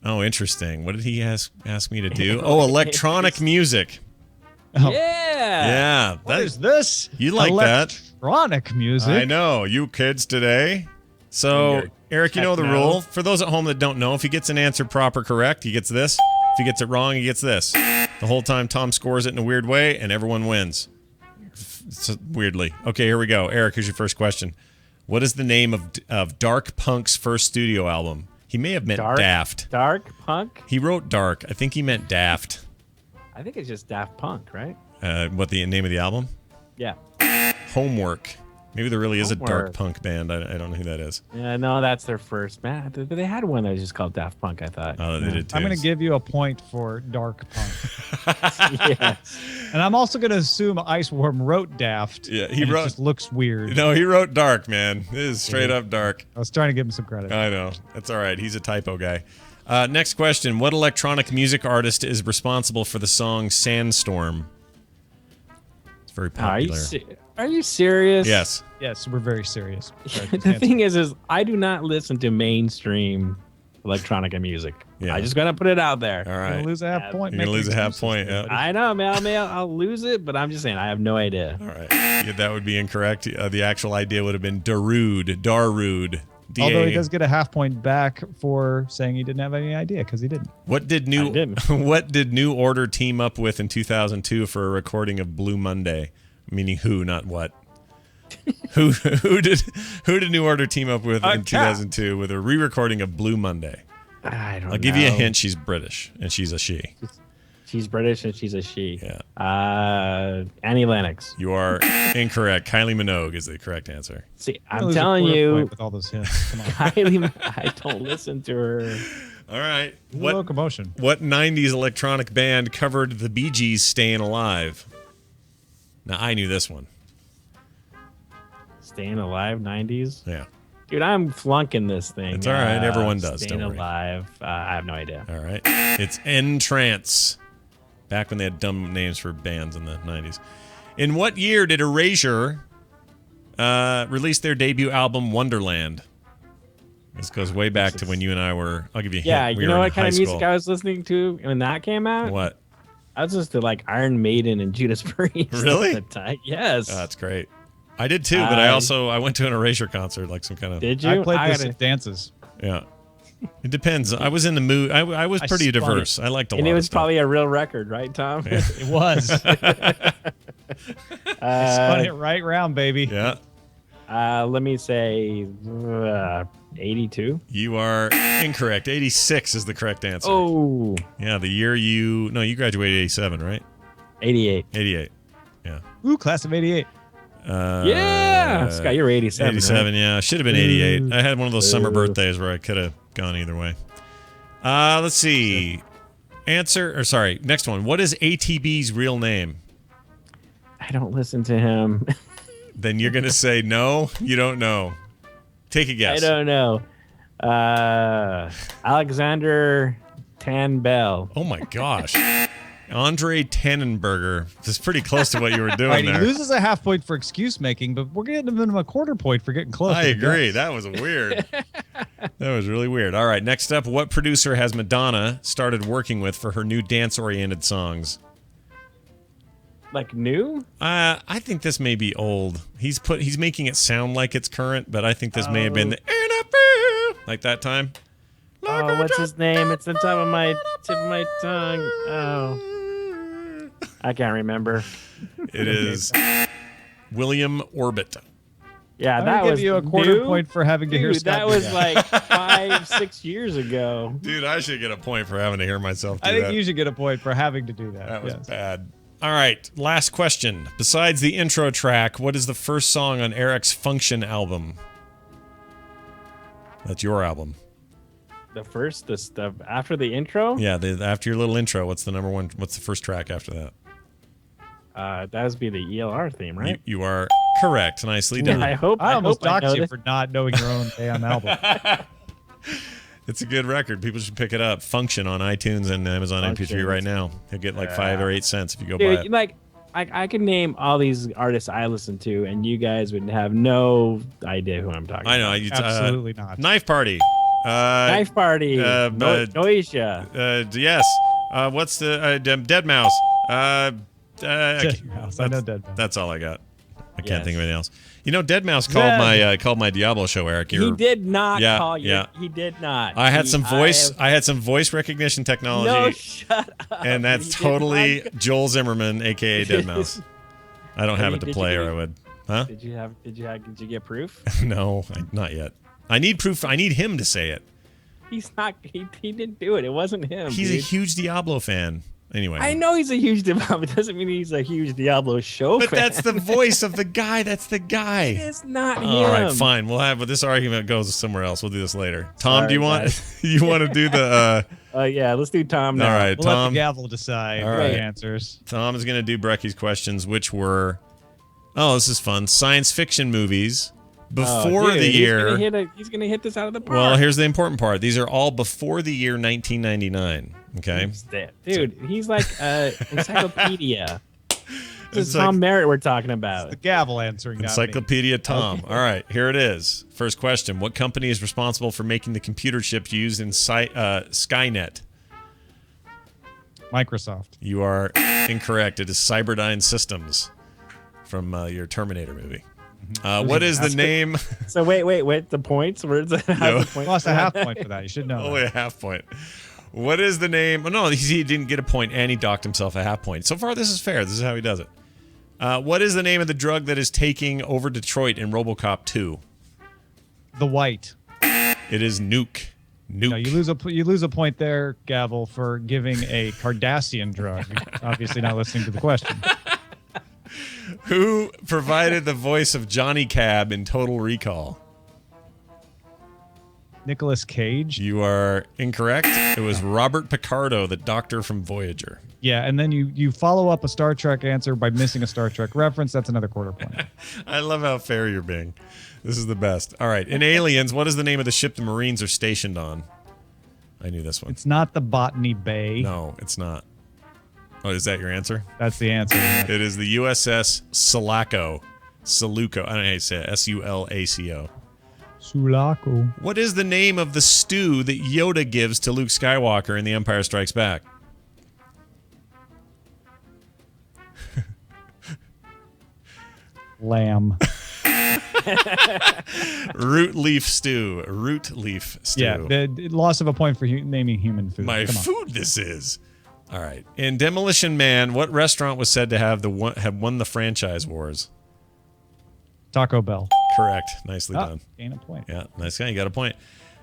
Oh, interesting. What did he ask me to do? Oh, electronic music. Oh. Yeah. Yeah. What is this? You like that. Electronic music. I know. You kids today. So, Eric, you know the Techno. rule. For those at home that don't know, if he gets an answer correct, he gets this. If he gets it wrong, he gets this. The whole time, Tom scores it in a weird way, and everyone wins. Weirdly. Okay, here we go. Eric, here's your first question. What is the name of Dark Punk's first studio album? He may have meant Daft. Dark Punk? He wrote Dark. I think he meant Daft. I think it's just Daft Punk, right? What the name of the album? Yeah. Homework. Maybe there really is a dark Homework. punk band. I don't know who that is. Yeah, no, that's their first. Man, they had one that was just called Daft Punk, I thought. Oh, they did too. I'm going to give you a point for Dark Punk. Yeah. And I'm also going to assume Iceworm wrote Daft. Yeah, and it just looks weird. No, he wrote Dark, man. It is straight up dark. I was trying to give him some credit. I know. That's all right. He's a typo guy. Next question. What electronic music artist is responsible for the song Sandstorm? It's very popular. Are you serious? Yes. Yes, we're very serious. The thing is I do not listen to mainstream electronica music. Yeah. I just gotta put it out there. All You're right. going to lose a half point. You're going to lose a half point. Yeah. I know, man. I'll lose it, but I'm just saying I have no idea. All right. Yeah, that would be incorrect. The actual idea would have been Darude. Although he does get a half point back for saying he didn't have any idea, because he didn't. What did New Order team up with in 2002 for a recording of Blue Monday? Meaning who, not what. who did New Order team up with in 2002 with a re-recording of Blue Monday? I don't know. I'll give you a hint. She's British and she's a she. She's British and she's a she. Yeah. Annie Lennox. You are incorrect. Kylie Minogue is the correct answer. See, You're gonna I'm lose a telling quarter you, point with all those hints. Come on. Kylie, I don't listen to her. All right. Locomotion. What 90s electronic band covered the Bee Gees' Staying Alive? Now, I knew this one. Staying Alive 90s? Yeah. Dude, I'm flunking this thing. It's all right. Everyone does. Staying Don't worry. Alive. I have no idea. All right. It's N-Trance. Back when they had dumb names for bands in the 90s. In what year did Erasure release their debut album, Wonderland? This goes way back to when you and I were... I'll give you a hint. Yeah, We you were know in what kind of high music school. I was listening to when that came out? What? I was listening to like Iron Maiden and Judas Priest. Really? At the time. Yes. Oh, that's great. I did too, but I went to an Erasure concert, like some kind of... Did you? I played this gotta- at dances. Yeah. It depends. I was in the mood. I was pretty spun diverse. I liked a lot And it of was stuff. probably a real record, right, Tom? Yeah. It was. I spun it right round, baby. Yeah. Let me say 82. You are incorrect. 86 is the correct answer. Oh, Yeah, the year you graduated 87, right? 88. 88. Yeah. Ooh, class of 88. Yeah. Scott, you're 87. 87, right? yeah. Should have been 88. I had one of those summer birthdays where I could have gone either way. Let's see. Next one. What is ATB's real name? I don't listen to him. Then you're going to say no, you don't know. Take a guess. I don't know. Alexander Tan Bell. Oh my gosh. Andre Tannenberger. That's pretty close to what you were doing All right, he there. loses a half point for excuse making, but we're getting him a quarter point for getting close. I agree. That was weird. That was really weird. All right, next up, what producer has Madonna started working with for her new dance-oriented songs? Like new? I think this may be old. He's making it sound like it's current, but I think this may have been the like that time. Oh, what's his name? It's the tip of my tongue. Oh, I can't remember. It is William Orbit. Yeah, I'm that gonna was give you a quarter new? point for having to hear Dude, Scott that do was like 5-6 years ago. Dude, I should get a point for having to hear myself do I think that. you should get a point for having to do that. That was yes. bad. All right, last question. Besides the intro track, what is the first song on Eric's Function album? That's your album. The stuff after the intro. Yeah, after your little intro, what's the number one? What's the first track after that? That would be the ELR theme, right? You are correct. Nicely done. I hope. I almost hope I know doxed you this. for not knowing your own damn album. It's a good record. People should pick it up. Function on iTunes and Amazon MP3 Function. right now. You'll get like 5 or 8 cents if you go buy Dude, it. like I could name all these artists I listen to, and you guys would have no idea who I'm talking I know. about. Absolutely not. Knife Party. Knife Party. Noisia. Yes. What's the Dead Mouse? Dead Mouse. I know Dead Mouse. That's all I got. I can't Yes. think of anything else. You know, Dead Mouse called my Diablo show, Eric. He did not Yeah, call you. yeah. He did not. I had He- some voice. I had some voice recognition technology. No, shut up. And that's He did totally not- Joel Zimmerman, aka Dead Mouse. I don't have it to Did play, you or get- I would. Huh? Did you get proof? No, not yet. I need proof. I need him to say it. He's not. He didn't do it. It wasn't him. He's dude. a huge Diablo fan. Anyway. I know he's a huge Diablo. It doesn't mean he's a huge Diablo show But fan. that's the voice of the guy. That's the guy. It's not him. All right, fine. We'll have. But this argument goes somewhere else. We'll do this later. Tom, Sorry, do you want? guys. You want to do the? Yeah, let's do Tom now. All right, We'll let Tom. the gavel decide All the right. answers. Tom is going to do Brecky's questions, which were, oh, this is fun. Science fiction movies before Dude, the year. He's gonna hit this out of the park. Well, here's the important part. These are all before the year 1999. Okay. Dude, he's like encyclopedia. This is like- Tom Merritt we're talking about. The gavel answering. not me. Encyclopedia Tom. All right, here it is. First question. What company is responsible for making the computer chips used in Skynet? Microsoft. You are incorrect. It is Cyberdyne Systems from your Terminator movie. What is the name? So wait. The points? Where's the, No. the point? Lost a half point for that. You should know. Only that. a half point. What is the name? Oh, no, he didn't get a point, and he docked himself a half point. So far, this is fair. This is how he does it. What is the name of the drug that is taking over Detroit in RoboCop 2? The white. It is Nuke. Nuke. No, you lose a point there, Gavel, for giving a Cardassian drug. Obviously, not listening to the question. Who provided the voice of Johnny Cab in Total Recall? Nicolas Cage. You are incorrect. It was Robert Picardo, the doctor from Voyager. Yeah, and then you follow up a Star Trek answer by missing a Star Trek reference. That's another quarter point. I love how fair you're being. This is the best. All right. In Aliens, what is the name of the ship the Marines are stationed on? I knew this one. It's not the Botany Bay. No, it's not. Oh, is that your answer? That's the answer. It is the USS Sulaco. Sulaco. I don't know how you say it. Sulaco. Sulaco. What is the name of the stew that Yoda gives to Luke Skywalker in The Empire Strikes Back? Lamb. Root leaf stew. Root leaf stew. Yeah, the loss of a point for naming human food. My Come on. food this is. All right. In Demolition Man, what restaurant was said to have won the franchise wars? Taco Bell. Correct. Nicely done. Gain a point. Yeah, nice guy. You got a point.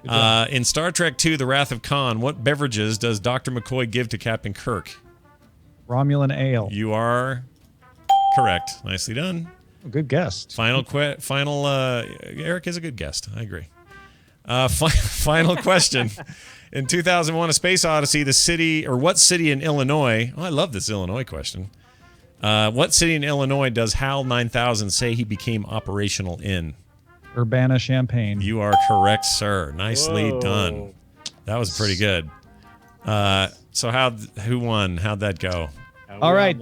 job. In Star Trek II, The Wrath of Khan, what beverages does Dr. McCoy give to Captain Kirk? Romulan ale. You are correct. Nicely done. Good guess. Final Eric is a good guest. I agree. Final question. In 2001, A Space Odyssey, what city in Illinois? Oh, I love this Illinois question. What city in Illinois does HAL 9000 say he became operational in? So who won? How'd that go? All right,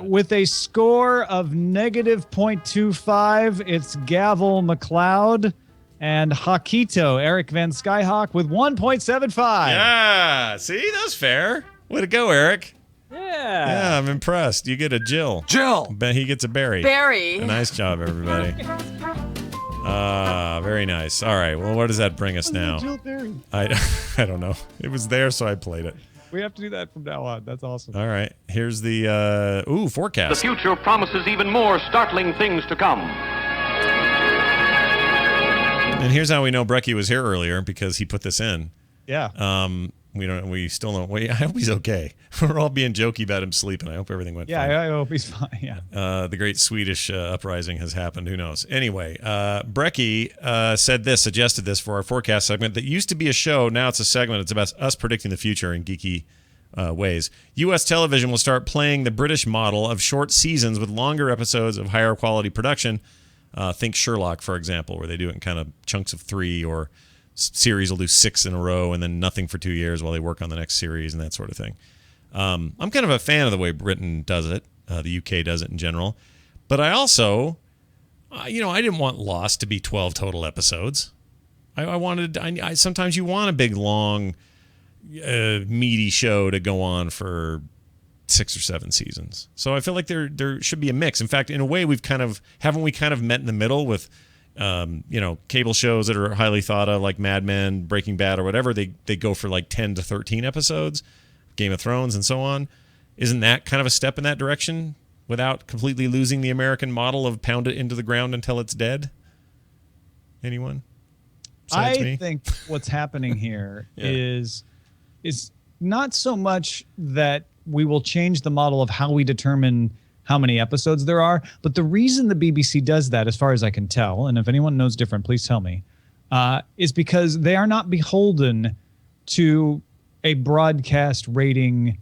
with a score of -0.25, it's Gavel McLeod and Hakito, Eric VanSkyhawk, with 1.75. Yeah, see, that's fair. Way to go, Eric. Yeah, I'm impressed. You get a Jill. Bet he gets a Barry. Barry. Nice job, everybody. Very nice. All right, well, where does that bring us now? Jill Barry. I don't know. It was there, so I played it. We have to do that from now on. That's awesome. All right, here's the forecast. The future promises even more startling things to come. And here's how we know Brecky was here earlier, because he put this in. Yeah. We still don't. Wait, I hope he's okay. We're all being jokey about him sleeping. I hope everything went fine. Yeah, I hope he's fine. Yeah. The great Swedish uprising has happened. Who knows? Anyway, Brecky suggested this for our forecast segment that used to be a show. Now it's a segment. It's about us predicting the future in geeky ways. U.S. television will start playing the British model of short seasons with longer episodes of higher quality production. Think Sherlock, for example, where they do it in kind of chunks of 3, or series will do 6 in a row and then nothing for 2 years while they work on the next series and that sort of thing. I'm kind of a fan of the way Britain does it. The UK does it in general. But I also, I didn't want Lost to be 12 total episodes. I sometimes you want a big, long, meaty show to go on for 6 or 7 seasons. So I feel like there should be a mix. In fact, in a way, haven't we met in the middle with cable shows that are highly thought of, like Mad Men, Breaking Bad, or whatever. They go for like 10 to 13 episodes, Game of Thrones, and so on. Isn't that kind of a step in that direction without completely losing the American model of pound it into the ground until it's dead? Anyone? Besides me? I think what's happening here is not so much that we will change the model of how we determine how many episodes there are, but the reason the BBC does that, as far as I can tell, and if anyone knows different, please tell me, is because they are not beholden to a broadcast rating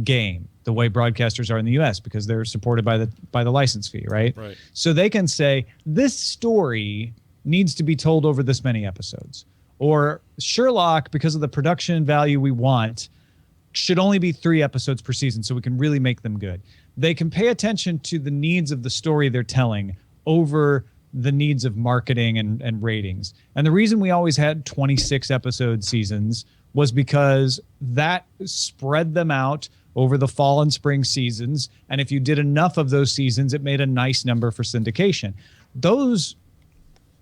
game the way broadcasters are in the U.S., because they're supported by the license fee, right? Right. So they can say this story needs to be told over this many episodes, or Sherlock, because of the production value we want, should only be 3 episodes per season so we can really make them good. They can pay attention to the needs of the story they're telling over the needs of marketing and ratings. And the reason we always had 26 episode seasons was because that spread them out over the fall and spring seasons. And if you did enough of those seasons, it made a nice number for syndication. Those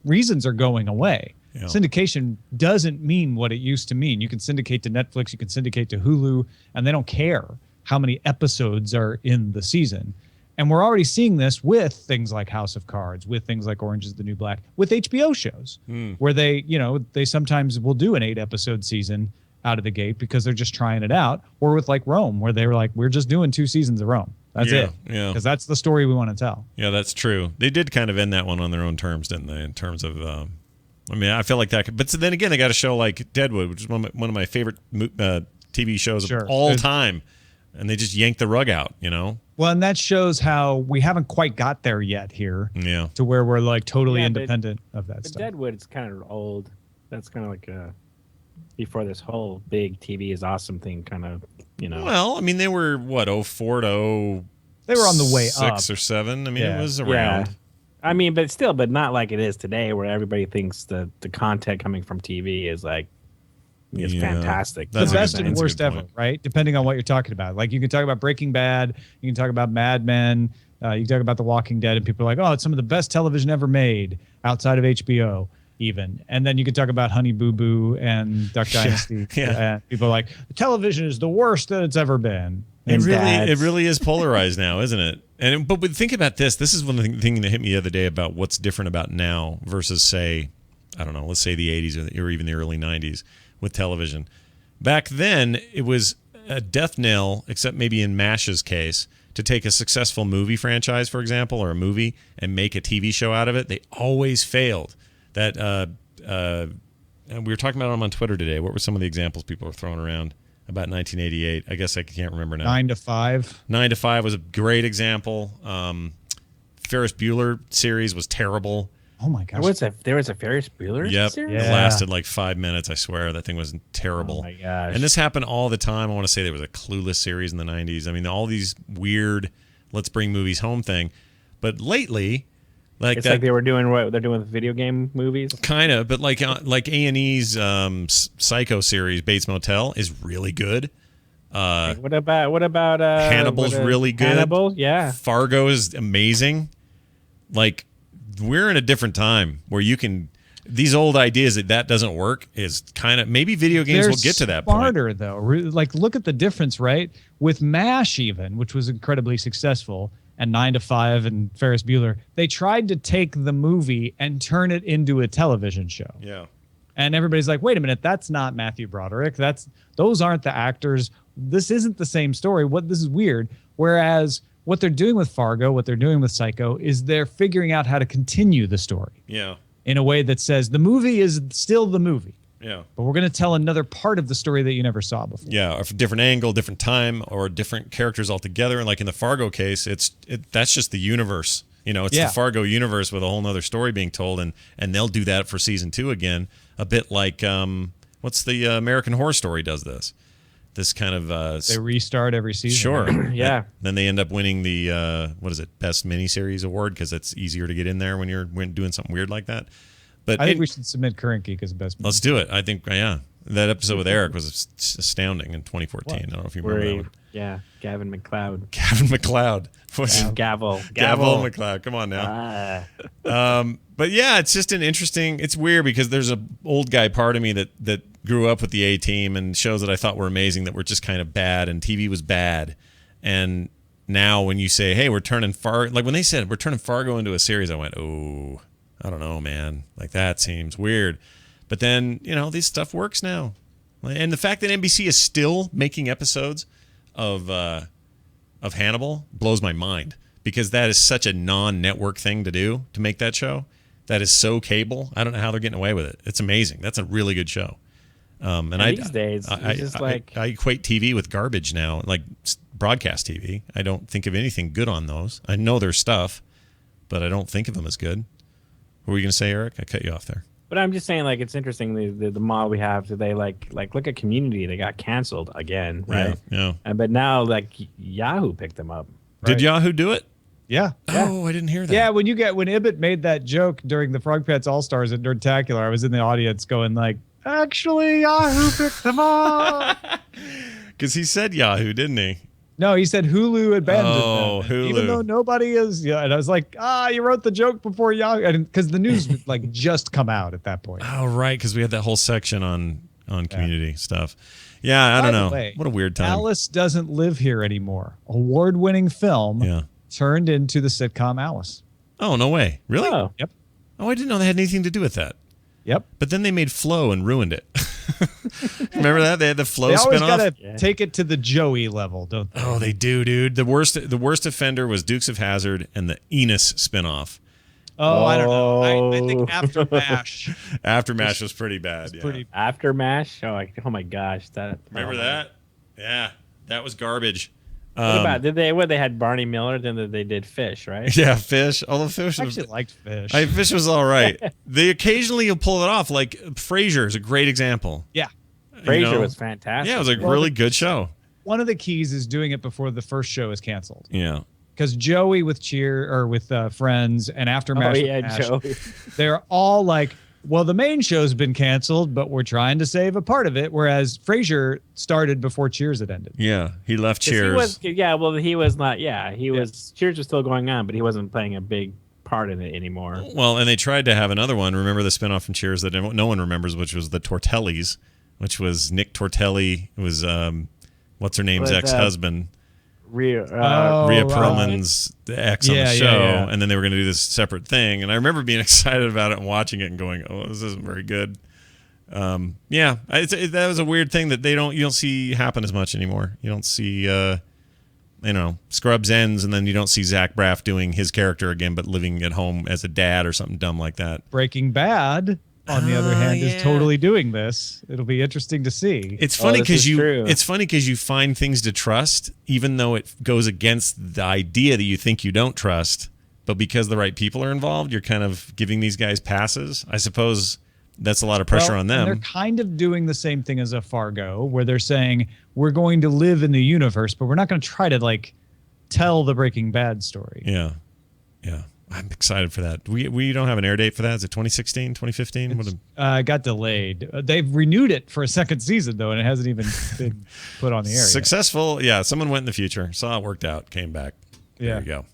reasons are going away. Yeah. Syndication doesn't mean what it used to mean. You can syndicate to Netflix, you can syndicate to Hulu, and they don't care how many episodes are in the season. And we're already seeing this with things like House of Cards, with things like Orange is the New Black, with HBO shows, where they sometimes will do an 8-episode season out of the gate because they're just trying it out, or with like Rome, where they were like, we're just doing 2 seasons of Rome. That's it. Yeah. Because that's the story we want to tell. Yeah, that's true. They did kind of end that one on their own terms, didn't they? In terms of, I feel like that. But then again, they got a show like Deadwood, which is one of my favorite TV shows of all time. And they just yanked the rug out, Well, and that shows how we haven't quite got there yet here. Yeah. To where we're like totally independent of that stuff. Deadwood is kind of old. That's kind of like before this whole big TV is awesome thing kind of, Well, they were, 04 to They were on the way up. 6 or 7. It was around. Yeah. But not like it is today, where everybody thinks the content coming from TV is like, it's fantastic. The best and worst ever, right? Depending on what you're talking about. Like, you can talk about Breaking Bad, you can talk about Mad Men, you can talk about The Walking Dead, and people are like, oh, it's some of the best television ever made outside of HBO, even. And then you can talk about Honey Boo Boo and Duck Dynasty. And people are like, television is the worst that it's ever been. It really is polarized now, isn't it? But think about this. This is one thing that hit me the other day about what's different about now versus, say, I don't know, let's say the 80s or even the early 90s with television. Back then, it was a death knell, except maybe in MASH's case, to take a successful movie franchise, for example, or a movie, and make a TV show out of it. They always failed. And we were talking about them on Twitter today. What were some of the examples people were throwing around about 1988? I guess I can't remember now. 9 to 5. 9 to 5 was a great example. Ferris Bueller series was terrible. Oh my gosh. There was a Ferris Bueller Yep. series? It lasted like 5 minutes, I swear. That thing was terrible. Oh my gosh. And this happened all the time. I want to say there was a Clueless series in the 90s. I mean, all these weird let's bring movies home thing. But lately, like it's like they were doing what they're doing with video game movies. Kind of, but like A&E's Psycho series, Bates Motel, is really good. What about Hannibal's really good. Hannibal, yeah. Fargo is amazing. Like, we're in a different time where you can these old ideas that doesn't work is kind of maybe video games will get to that smarter, point. Though. Like, look at the difference, right? With MASH, even, which was incredibly successful, and 9 to 5 and Ferris Bueller, they tried to take the movie and turn it into a television show. Yeah. And everybody's like, wait a minute, that's not Matthew Broderick. Those aren't the actors. This isn't the same story. This is weird. Whereas what they're doing with Fargo, what they're doing with Psycho, is they're figuring out how to continue the story. Yeah. In a way that says the movie is still the movie. Yeah. But we're going to tell another part of the story that you never saw before. Yeah, or a different angle, different time, or different characters altogether. And like in the Fargo case, that's just the universe. You know, it's the Fargo universe with a whole nother story being told, and they'll do that for season 2 again. A bit like what's the American Horror Story does this. This kind of they restart every season. Sure. Yeah. And then they end up winning the best miniseries award because it's easier to get in there when you're doing something weird like that. But I think we should submit Kerinky because best. Let's do it. I think that episode with Eric was astounding in 2014. I don't know if you remember that one. Yeah, Gavin McLeod. Gavin McLeod. Gavel McLeod. Come on now. But yeah, it's just it's weird because there's an old guy part of me that grew up with the A-Team and shows that I thought were amazing that were just kind of bad and TV was bad. And now when you say, hey, we're turning like when they said we're turning Fargo into a series, I went, oh, I don't know, man. Like that seems weird. But then, this stuff works now. And the fact that NBC is still making episodes of Hannibal blows my mind because that is such a non-network thing to do, to make that show. That is so cable. I don't know how they're getting away with it. It's amazing. That's a really good show. And these days, it's just like I equate TV with garbage now, like broadcast TV. I don't think of anything good on those. I know there's stuff, but I don't think of them as good. What were you going to say, Eric? I cut you off there. But I'm just saying, like, it's interesting the model we have today. Like look at Community; they got canceled again, right? Yeah. But now, like, Yahoo picked them up. Right? Did Yahoo do it? Yeah. Oh, I didn't hear that. Yeah, when Ibbott made that joke during the Frog Pants All Stars at Nerdtacular, I was in the audience going like, actually, Yahoo picked them up. Because he said Yahoo, didn't he? No, he said Hulu abandoned them. Hulu. Even though nobody is, and I was like, you wrote the joke before Yahoo, because the news like just come out at that point. Oh, right, because we had that whole section on Community stuff. Yeah, I don't know. Way, what a weird time. Alice Doesn't Live Here Anymore. Award-winning film turned into the sitcom Alice. Oh, no way. Really? Oh. Yep. Oh, I didn't know they had anything to do with that. Yep. But then they made Flo and ruined it. Remember that? They had the Flo spinoff. They always gotta take it to the Joey level, don't they? Oh, they do, dude. The worst offender was Dukes of Hazzard and the Enos spinoff. Oh, I don't know. I think After MASH. After MASH was pretty bad. After MASH? Oh my gosh. Remember that? Yeah. That was garbage. What about they had Barney Miller, then they did Fish, right? Yeah, Fish. Although Fish I actually liked Fish. Fish was all right. They occasionally will pull it off. Like Frasier is a great example. Yeah. Frasier was fantastic. Yeah, it was a really good show. One of the keys is doing it before the first show is canceled. Yeah. Because Joey with Friends and After MASH, Joey. They're all like, well, the main show's been canceled, but we're trying to save a part of it. Whereas Frasier started before Cheers had ended. Yeah, he left Cheers. He was not. Yeah, he was. Cheers was still going on, but he wasn't playing a big part in it anymore. Well, and they tried to have another one. Remember the spinoff from Cheers that no one remembers, which was the Tortellis, which was Nick Tortelli. It was what's her name's ex-husband. Rhea Perlman's ex on the show, and then they were going to do this separate thing. And I remember being excited about it and watching it and going, "Oh, this isn't very good." That was a weird thing that you don't see happen as much anymore. You don't see, Scrubs ends, and then you don't see Zach Braff doing his character again, but living at home as a dad or something dumb like that. Breaking Bad, on the other hand, is totally doing this. It'll be interesting to see. It's funny because you find things to trust, even though it goes against the idea that you think you don't trust. but because the right people are involved, you're kind of giving these guys passes. I suppose that's a lot of pressure on them. And they're kind of doing the same thing as a Fargo, where they're saying we're going to live in the universe, but we're not going to try to like tell the Breaking Bad story. Yeah. I'm excited for that. We don't have an air date for that. Is it 2016, 2015? Got delayed. They've renewed it for a second season, though, and it hasn't even been put on the air Successful. Yet. Yeah, someone went in the future, saw it worked out, came back. There you go.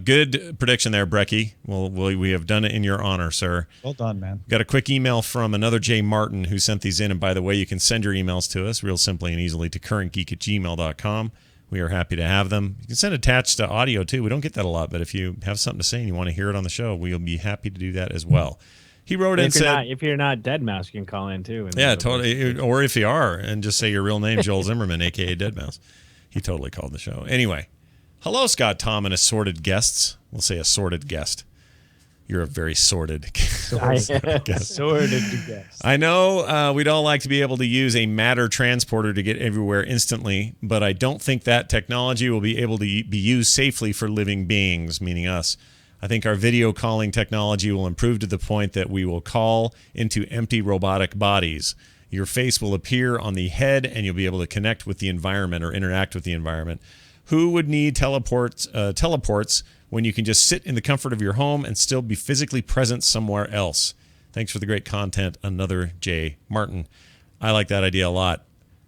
Good prediction there, Brecky. We have done it in your honor, sir. Well done, man. Got a quick email from another Jay Martin who sent these in. And by the way, you can send your emails to us real simply and easily to currentgeek@gmail.com. We are happy to have them. You can send attached audio, too. We don't get that a lot, but if you have something to say and you want to hear it on the show, we'll be happy to do that as well. He wrote in and said... if you're not Deadmau5, you can call in, too. Yeah, totally. Or if you are, and just say your real name, Joel Zimmerman, a.k.a. Deadmau5. He totally called the show. Anyway, hello, Scott, Tom, and assorted guests. We'll say assorted guest. You're a very sorted guest. Sorted guest. I know we'd all like to be able to use a matter transporter to get everywhere instantly, but I don't think that technology will be able to be used safely for living beings, meaning us. I think our video calling technology will improve to the point that we will call into empty robotic bodies. Your face will appear on the head, and you'll be able to connect with the environment or interact with the environment. Who would need teleports when you can just sit in the comfort of your home and still be physically present somewhere else? Thanks for the great content, another Jay Martin. I like that idea a lot.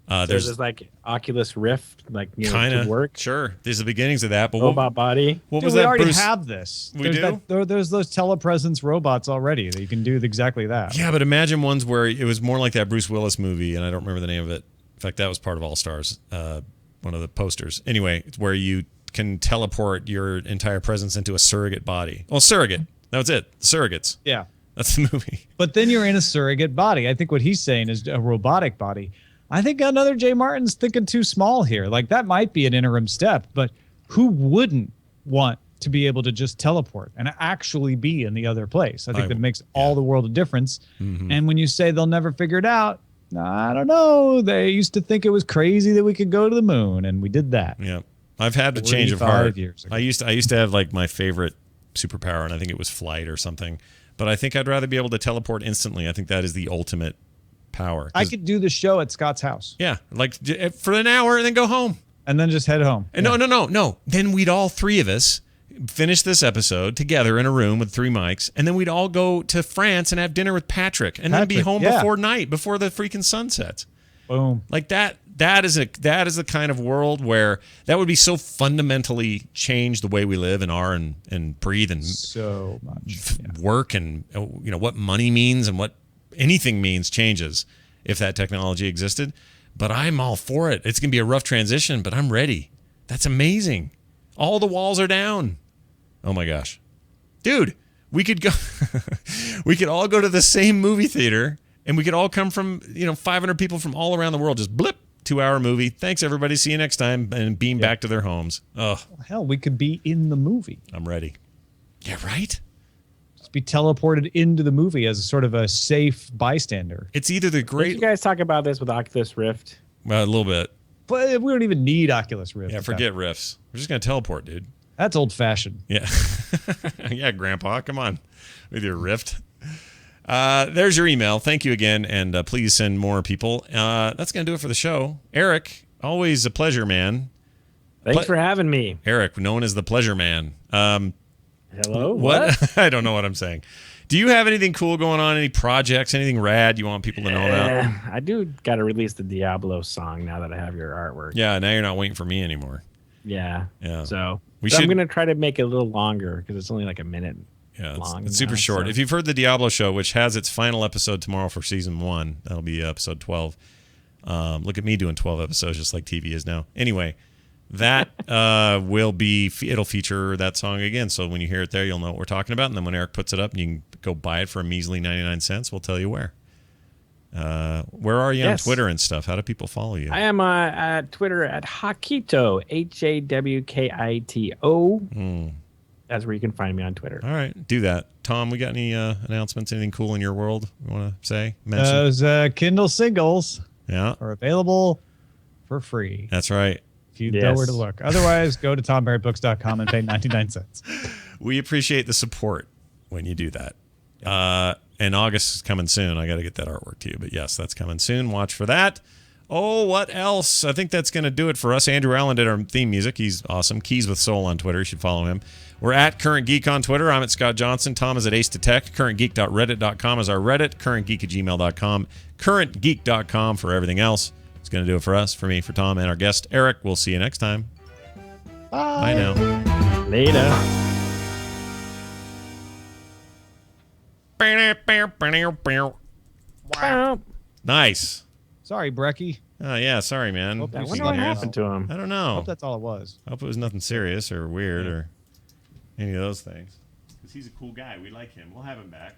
There's this like Oculus Rift, like kind of work. Sure, these are the beginnings of that. But robot body. What was we that? already Bruce? have this. We do. There's those telepresence robots already that you can do exactly that. Yeah, but imagine ones where it was more like that Bruce Willis movie, and I don't remember the name of it. In fact, that was part of All Stars, one of the posters. Anyway, it's where you can teleport your entire presence into a surrogate body. Well, surrogate. That was it. Surrogates. Yeah. That's the movie. But then you're in a surrogate body. I think what he's saying is a robotic body. I think another Jay Martin's thinking too small here. Like that might be an interim step, but who wouldn't want to be able to just teleport and actually be in the other place? I think that makes all the world of difference. Mm-hmm. And when you say they'll never figure it out, I don't know. They used to think it was crazy that we could go to the moon, and we did that. Yeah. I've had a change of heart. Years ago. I used to have like my favorite superpower, and I think it was flight or something. But I think I'd rather be able to teleport instantly. I think that is the ultimate power. I could do the show at Scott's house. Yeah, like for an hour and then go home. And then just head home. And no. Then we'd all three of us finish this episode together in a room with 3 mics, and then we'd all go to France and have dinner with Patrick, and then be home before night, before the freaking sun sets. Boom. Like that is the kind of world where that would be so fundamentally change the way we live and are and breathe and so much work, and what money means and what anything means changes if that technology existed. But I'm all for it. It's going to be a rough transition, but I'm ready. That's amazing. All the walls are down. Oh my gosh. Dude, we could go we could all go to the same movie theater, and we could all come from, 500 people from all around the world. Just blip, 2-hour movie. Thanks, everybody. See you next time. And beam back to their homes. Oh, hell, we could be in the movie. I'm ready. Yeah, right? Just be teleported into the movie as a sort of a safe bystander. It's either the great... Did you guys talk about this with Oculus Rift? A little bit. But we don't even need Oculus Rift. Yeah, forget Rifts. We're just going to teleport, dude. That's old-fashioned. Yeah. Yeah, Grandpa. Come on with your Rift. There's your email. Thank you again, and please send more people. That's going to do it for the show. Eric, always a pleasure, man. Thanks for having me. Eric, known as the Pleasure Man. Hello? What? I don't know what I'm saying. Do you have anything cool going on? Any projects? Anything rad you want people to know about? I do got to release the Diablo song now that I have your artwork. Yeah, now you're not waiting for me anymore. Yeah. So I'm going to try to make it a little longer because it's only like a minute. Yeah, long it's super short. So. If you've heard the Diablo show, which has its final episode tomorrow for season 1, that'll be episode 12. Look at me doing 12 episodes just like TV is now. Anyway, that it'll feature that song again. So when you hear it there, you'll know what we're talking about. And then when Eric puts it up and you can go buy it for a measly 99 cents, we'll tell you where. Where are you on Twitter and stuff? How do people follow you? I am at Twitter at Hawkito, HAWKITO. That's where you can find me on Twitter. All right, do that. Tom, we got any announcements? Anything cool in your world you want to say? Mention? Those Kindle singles are available for free. That's right. If you know where to look. Otherwise, go to tombarrybooks.com and pay 99 cents. We appreciate the support when you do that. And August is coming soon. I got to get that artwork to you. But yes, that's coming soon. Watch for that. Oh, what else? I think that's going to do it for us. Andrew Allen did our theme music. He's awesome. Keys with Soul on Twitter. You should follow him. We're at Current Geek on Twitter. I'm at Scott Johnson. Tom is at Ace Detect. CurrentGeek.reddit.com is our Reddit. CurrentGeek@gmail.com. CurrentGeek.com for everything else. It's going to do it for us, for me, for Tom, and our guest, Eric. We'll see you next time. Bye now. Later. Nice. Sorry, Brecky. Oh, yeah. Sorry, man. Hope I you've wonder seen what that. happened to him. I don't know. Hope that's all it was. I hope it was nothing serious or weird or any of those things. Because he's a cool guy. We like him. We'll have him back.